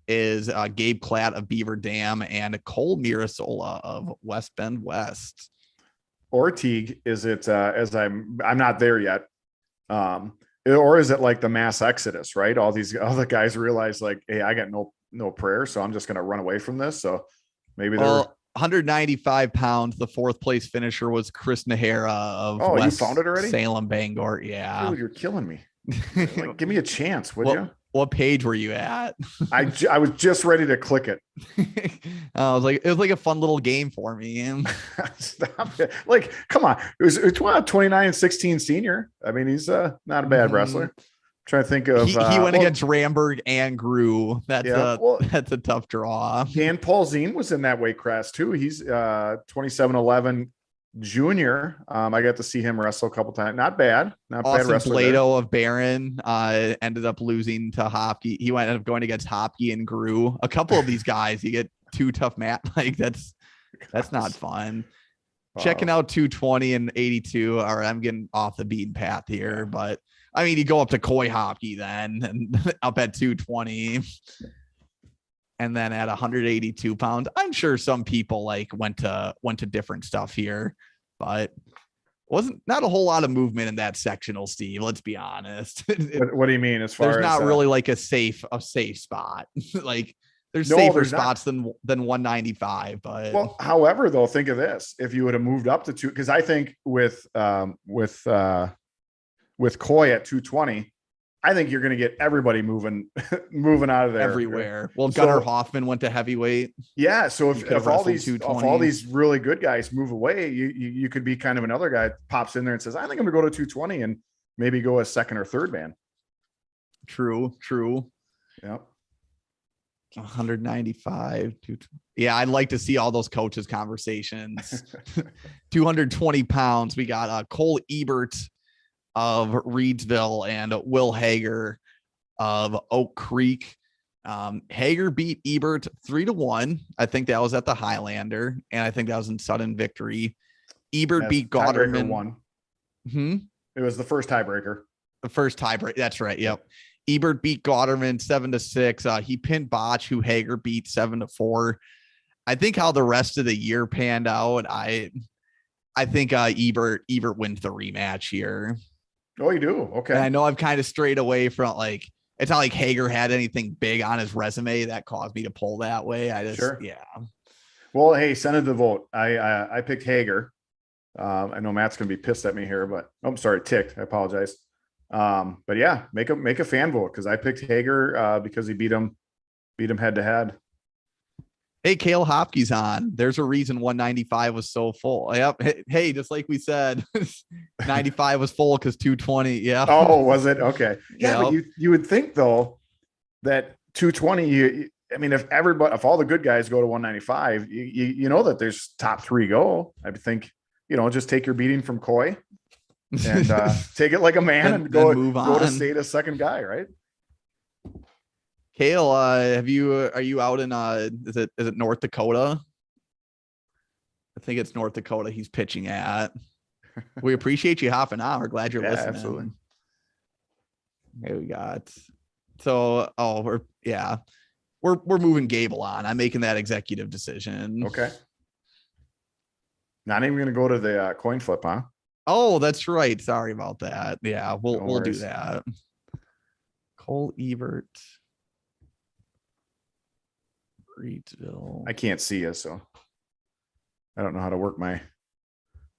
is Gabe Klatt of Beaver Dam and Cole Mirasola of West Bend West. Or Teague, is it as I'm not there yet. Or is it like the mass exodus, right? All the guys realize like, hey, I got no prayer, so I'm just gonna run away from this. So maybe they're 195 pounds. The fourth place finisher was Chris Nahara of West you found it already? Salem Bangor. Yeah. Dude, you're killing me. Like, give me a chance, would you? What page were you at? I was just ready to click it. It was like a fun little game for me. Stop it. Like, come on. It's 29-16 senior. I mean, he's not a bad wrestler. I'm trying to think of he went against Ramberg and Grew. That's a tough draw. Dan Paulzine was in that weight class too. He's 27-11 junior. I got to see him wrestle a couple times. Not bad Austin wrestler. Blado of Barron ended up losing to Hopke. He ended up going against Hopke and Grew. A couple of these guys, you get two tough like that's not fun. Wow. Checking out 220 and 82. All right, I'm getting off the beaten path here, but I mean, you go up to Coy Hopke then and up at 220. And then at 182 pounds, I'm sure some people like went to different stuff here, but wasn't not a whole lot of movement in that sectional, Steve. Let's be honest. What do you mean? As far there's as not really like a safe spot. Like there's safer spots than 195. But well, however, though, think of this: if you would have moved up to two, because I think with Coy at 220. I think you're going to get everybody moving out of there everywhere. Well, Gunnar Hoffman went to heavyweight. Yeah. So if all these really good guys move away, you could be kind of another guy that pops in there and says, I think I'm going to go to 220 and maybe go a second or third man. True. Yep. 195. Yeah. I'd like to see all those coaches conversations. 220 pounds. We got Cole Ebert of Reedsville and Will Hager of Oak Creek. Hager beat Ebert 3-1. I think that was at the Highlander, and I think that was in sudden victory. Ebert beat Gotterman. It was the first tiebreaker. The first tiebreaker. That's right. Yep. Ebert beat Gotterman 7-6. He pinned Botch, who Hager beat 7-4. I think how the rest of the year panned out, I think Ebert wins the rematch here. Oh, you do? Okay. And I know I've kind of strayed away from like, it's not like Hager had anything big on his resume that caused me to pull that way. Yeah. Well, hey, send it to vote. I picked Hager. I know Matt's going to be pissed at me here, but I'm sorry, ticked. I apologize. But yeah, make a fan vote because I picked Hager because he beat him head to head. Hey, Cale Hopke's on. There's a reason 195 was so full. Yep. Hey, just like we said, 95 was full because 220. Yeah. Oh, was it? Okay. Yeah. Yep. But you would think though that 220, I mean, if all the good guys go to 195, you know that there's top three go. I think, just take your beating from Coy and take it like a man and go to state a second guy, right? Cale, are you out in is it North Dakota? I think it's North Dakota he's pitching at. We appreciate you hopping on. We're glad you're listening. Absolutely. Okay, we got we're moving Gable on. I'm making that executive decision. Okay. Not even gonna go to the coin flip, huh? Oh, that's right. Sorry about that. Yeah, we'll do that. Cole Ebert. Reedsville. I can't see you, so I don't know how to work I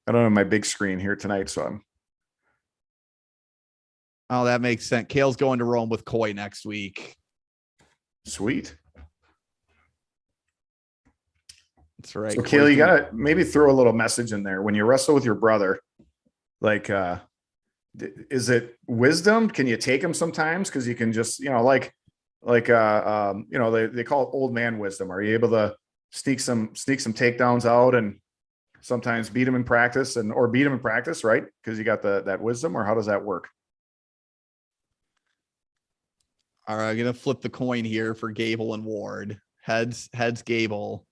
don't have my big screen here tonight, so Oh, that makes sense. Cale's going to Rome with Coy next week. Sweet. That's right. So Cale, you gotta maybe throw a little message in there when you wrestle with your brother. Like, is it wisdom? Can you take him sometimes? Because you can just, they call it old man wisdom. Are you able to sneak some takedowns out and sometimes beat them in practice or beat them in practice, right? Because you got that wisdom, or how does that work? All right, I'm gonna flip the coin here for Gable and Ward. Heads Gable.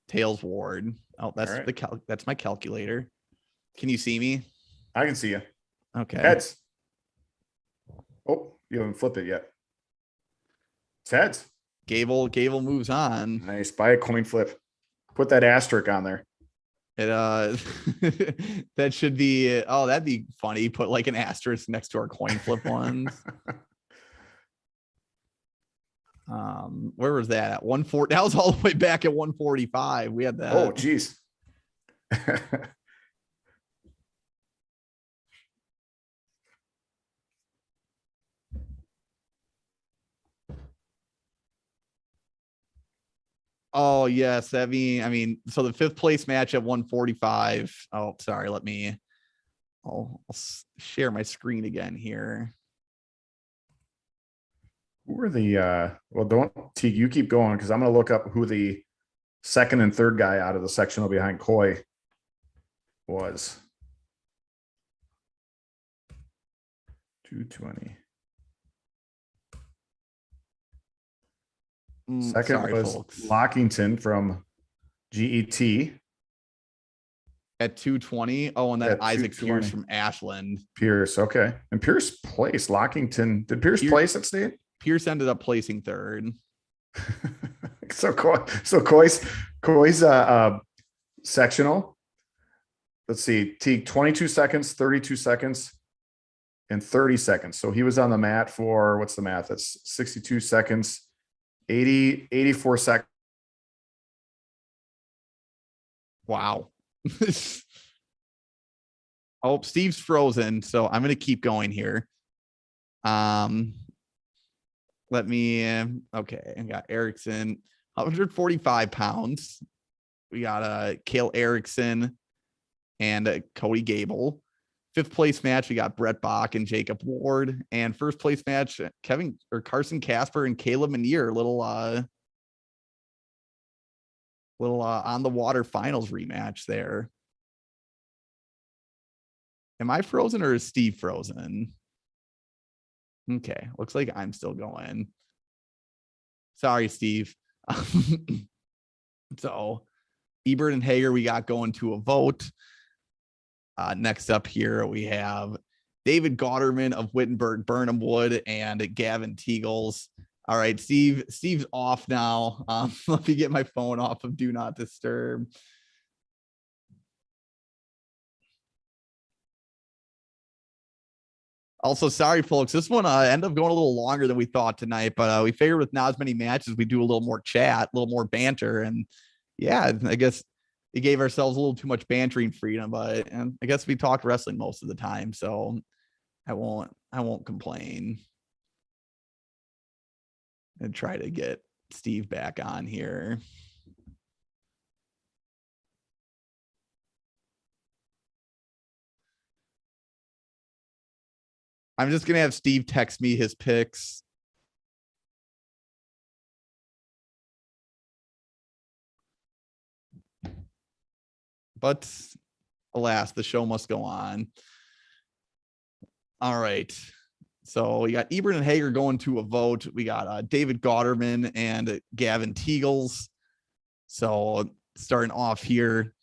Tails Ward. Oh, that's right. That's my calculator. Can you see me? I can see you. Okay. Heads. Oh, you haven't flipped it yet. It's heads. Gable moves on. Nice. Buy a coin flip. Put that asterisk on there. It that should be that'd be funny. Put like an asterisk next to our coin flip ones. Where was that at? 140? That was all the way back at 145. We had that. Oh, geez. Oh, yes. I mean, so the 5th place match at 145. Oh, sorry. I'll share my screen again here. Who were the don't Teague, you keep going because I'm going to look up who the second and third guy out of the sectional behind Coy was. 220. Second was folks. Lockington from GET at 220. Oh, and then Isaac Pierce from Ashland. Pierce, okay. And Pierce placed. Lockington, did Pierce place at state? Pierce ended up placing 3rd. So Coy's sectional. Let's see, Teague 22 seconds, 32 seconds, and 30 seconds. So he was on the mat for, what's the math? That's 62 seconds, 84 seconds. Wow. Oh, Steve's frozen, so I'm going to keep going here. Let me, okay, I got Erickson, 145 pounds. We got Cale Erickson and Cody Gable. 5th place match, we got Brett Bach and Jacob Ward. And 1st place match, Carson Casper and Caleb Manier. Little on the water finals rematch there. Am I frozen or is Steve frozen? Okay, looks like I'm still going. Sorry, Steve. So Ebert and Hager, we got going to a vote. Next up here, we have David Gotterman of Wittenberg, Burnham Wood, and Gavin Teagles. All right, Steve's off now. Let me get my phone off of Do Not Disturb. Also, sorry, folks. This one ended up going a little longer than we thought tonight, but we figured with not as many matches, we do a little more chat, a little more banter, and yeah, I guess we gave ourselves a little too much bantering freedom, but and I guess we talked wrestling most of the time, so I won't complain. And try to get Steve back on here. I'm just going to have Steve text me his picks. But alas, the show must go on. All right. So we got Ebert and Hager going to a vote. We got David Gauterman and Gavin Teagles. So starting off here,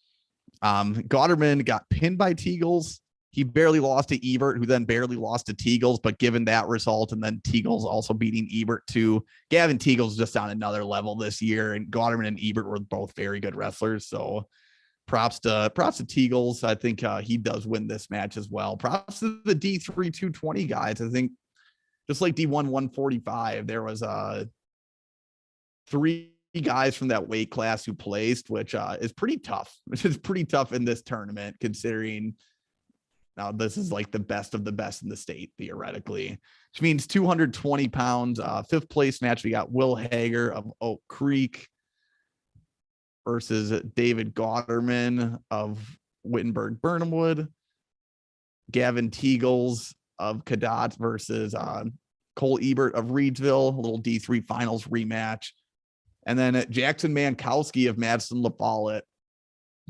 Gotterman got pinned by Teagles. He barely lost to Ebert, who then barely lost to Teagles. But given that result, and then Teagles also beating Ebert too, Gavin Teagles just on another level this year. And Gotterman and Ebert were both very good wrestlers. So props to Teagles. I think he does win this match as well. Props to the D3 220 guys. I think just like D1 145, there was 3 guys from that weight class who placed, which is pretty tough. Which is pretty tough in this tournament, considering now this is like the best of the best in the state, theoretically, which means 220 pounds. 5th place match, we got Will Hager of Oak Creek versus David Gauterman of Wittenberg Burnhamwood. Gavin Teagles of Cadott versus Cole Ebert of Reedsville, a little D3 finals rematch. And then Jackson Mankowski of Madison LaFollette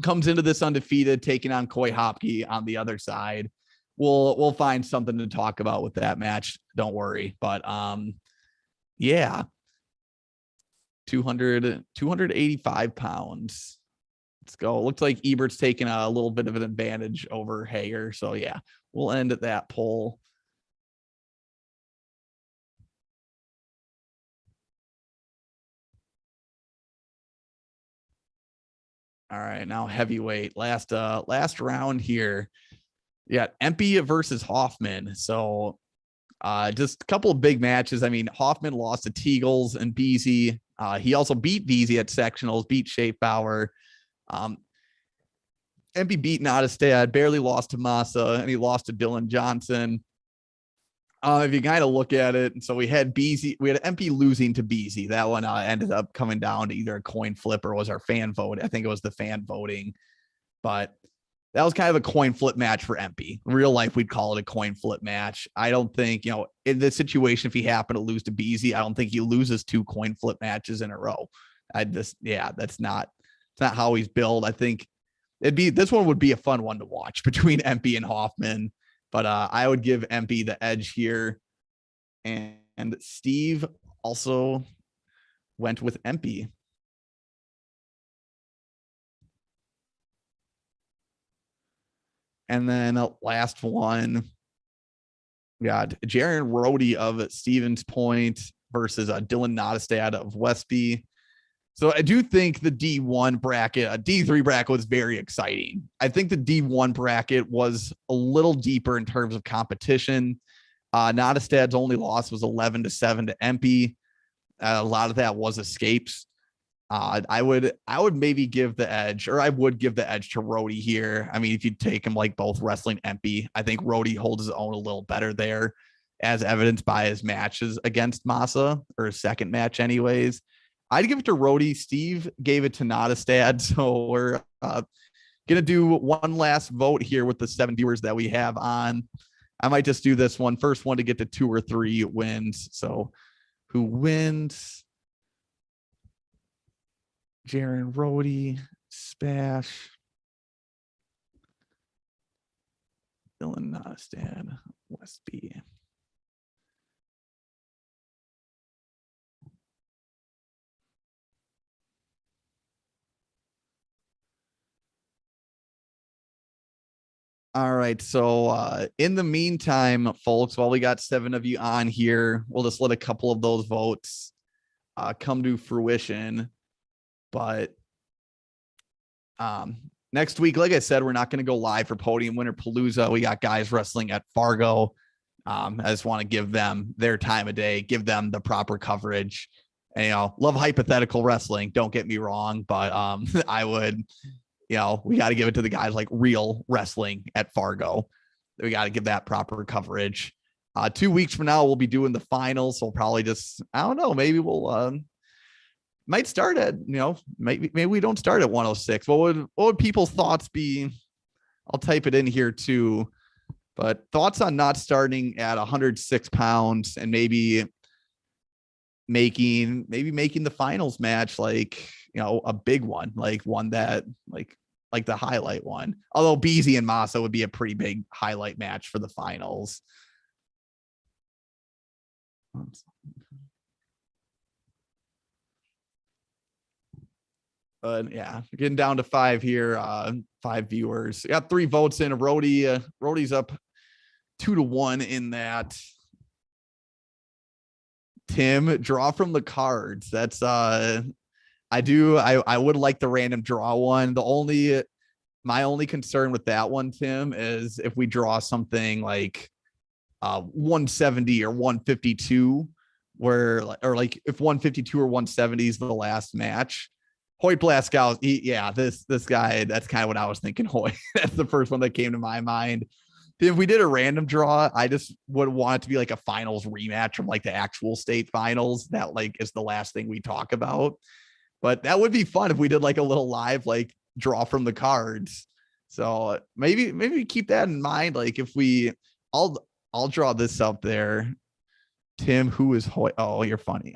comes into this undefeated, taking on Coy Hopke on the other side. We'll find something to talk about with that match. Don't worry. But yeah. 285 pounds. Let's go. It looks like Ebert's taking a little bit of an advantage over Hager. So yeah, we'll end at that poll. All right, now heavyweight. Last round here. Yeah, Empey versus Hoffman. So just a couple of big matches. I mean, Hoffman lost to Teagles and Beasy. He also beat Beasy at sectionals, beat Schaefbauer. Empey beat Nottestad, barely lost to Massa, and he lost to Dylan Johnson. If you kind of look at it, and so we had Empey losing to Beasy. That one ended up coming down to either a coin flip or was our fan vote. I think it was the fan voting, but that was kind of a coin flip match for Empey. In real life, we'd call it a coin flip match. I don't think, in this situation, if he happened to lose to Beasy, I don't think he loses 2 coin flip matches in a row. That's not how he's built. I think this one would be a fun one to watch between Empey and Hoffman. But I would give Empey the edge here. And Steve also went with Empey. And then last one, we got Jaron Rhodey of Stevens Point versus Dylan Nottestad of Westby. So I do think the D1 bracket, a D3 bracket was very exciting. I think the D1 bracket was a little deeper in terms of competition. Nottestad's only loss was 11-7 to Empey. A lot of that was escapes. I would maybe give the edge, or I would give the edge to Rhodey here. I mean, if you take him like both wrestling Empey, I think Rhodey holds his own a little better there, as evidenced by his matches against Massa, or his second match anyways. I'd give it to Rhodey. Steve gave it to Nottestad. So we're going to do one last vote here with the 7 viewers that we have on. I might just do this one. First one to get to 2 or 3 wins. So who wins? Jaron Rhodey, Spash, Dylan Nottestad, Westby. All right. So in the meantime, folks, while we got 7 of you on here, we'll just let a couple of those votes come to fruition. But next week, like I said, we're not going to go live for Podiumwinner Palooza. We got guys wrestling at Fargo. I just want to give them their time of day, give them the proper coverage. And, love hypothetical wrestling. Don't get me wrong, but I would, we got to give it to the guys like real wrestling at Fargo. We got to give that proper coverage. 2 weeks from now, we'll be doing the finals. So we'll probably just, I don't know, maybe we'll might start at, maybe we don't start at 106. What would people's thoughts be? I'll type it in here too, but thoughts on not starting at 106 pounds and maybe making the finals match, like, a big one, like one that like the highlight one, although Beasy and Massa would be a pretty big highlight match for the finals. But yeah, getting down to 5 here, 5 viewers. We got 3 votes in. Rhodey's up 2-1 in that. Tim, draw from the cards. That's I would like the random draw one. My only concern with that one, Tim, is if we draw something like 170 or 152, or like if 152 or 170 is the last match. Hoyt Blaskow, this guy, that's kind of what I was thinking. Hoyt, that's the first one that came to my mind. If we did a random draw, I just would want it to be like a finals rematch from like the actual state finals. That like is the last thing we talk about. But that would be fun if we did like a little live like draw from the cards. So maybe keep that in mind. Like if I'll draw this up there. Tim, who is Hoyt? Oh, you're funny.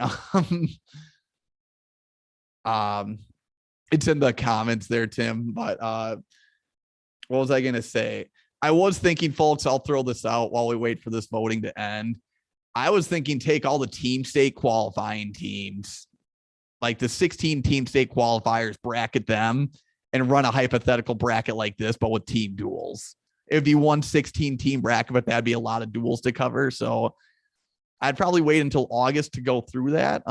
It's in the comments there, Tim. But what was I gonna say? I was thinking, folks, I'll throw this out while we wait for this voting to end. I was thinking take all the team state qualifying teams, like the 16 team state qualifiers, bracket them and run a hypothetical bracket like this, but with team duels. It'd be 116 team bracket, but that'd be a lot of duels to cover. So I'd probably wait until August to go through that.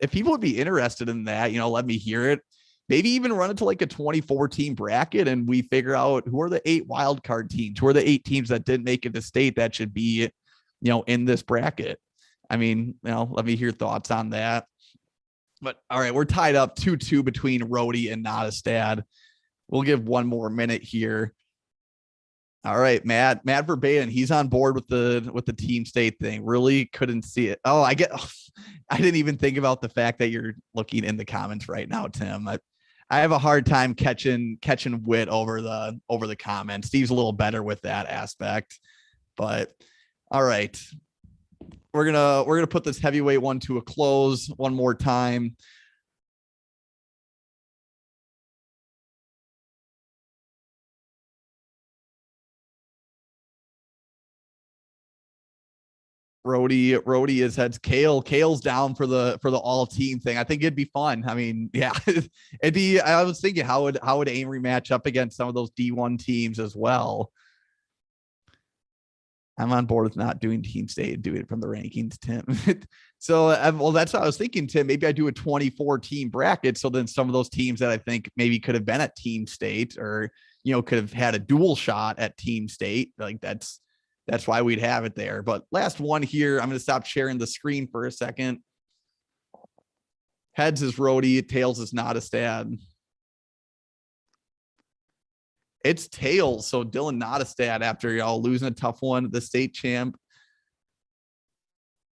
If people would be interested in that, let me hear it. Maybe even run it to like a 24 team bracket and we figure out who are the 8 wild card teams, who are the 8 teams that didn't make it to state that should be, in this bracket. I mean, let me hear thoughts on that. But all right, we're tied up 2-2 between Rhodey and Nottestad. We'll give one more minute here. All right, Matt Verbatim, he's on board with the team state thing. Really couldn't see it. I didn't even think about the fact that you're looking in the comments right now, Tim. I have a hard time catching wit over the comments. Steve's a little better with that aspect. But all right. We're gonna put this heavyweight one to a close one more time. Rhodey is heads. Kale's down for the all team thing. I think it'd be fun. I mean, yeah, it'd be. I was thinking how would Amory match up against some of those D1 teams as well. I'm on board with not doing team state, doing it from the rankings, Tim. So, well, that's what I was thinking, Tim. Maybe I do a 24 team bracket. So then some of those teams that I think maybe could have been at team state or, could have had a dual shot at team state. Like that's why we'd have it there. But last one here, I'm going to stop sharing the screen for a second. Heads is Rhodey, tails is Nottestad. It's tails. So Dylan Nottestad, after losing a tough one, the state champ,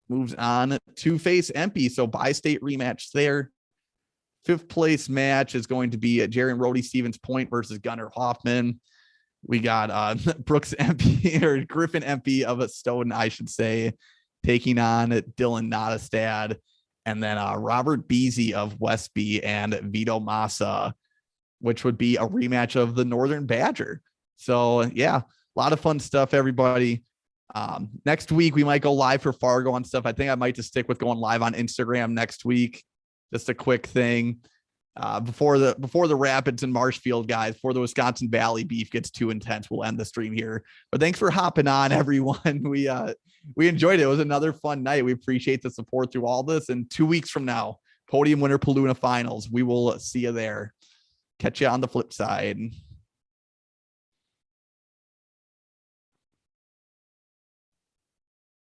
moves on to face MP. So bi-state rematch there. 5th place match is going to be Jaron Rhodey Stevens Point versus Gunnar Hoffman. We got Brooks MP or Griffin MP of a Stoughton, I should say, taking on Dylan Nottestad. And then Robert Beasy of Westby and Vito Massa, which would be a rematch of the Northern Badger. So yeah, a lot of fun stuff, everybody. Next week, we might go live for Fargo on stuff. I think I might just stick with going live on Instagram next week. Just a quick thing. Before the Rapids and Marshfield guys, before the Wisconsin Valley beef gets too intense, we'll end the stream here. But thanks for hopping on, everyone. We enjoyed it. It was another fun night. We appreciate the support through all this. And 2 weeks from now, Podium Winner Palooza Finals. We will see you there. Catch you on the flip side.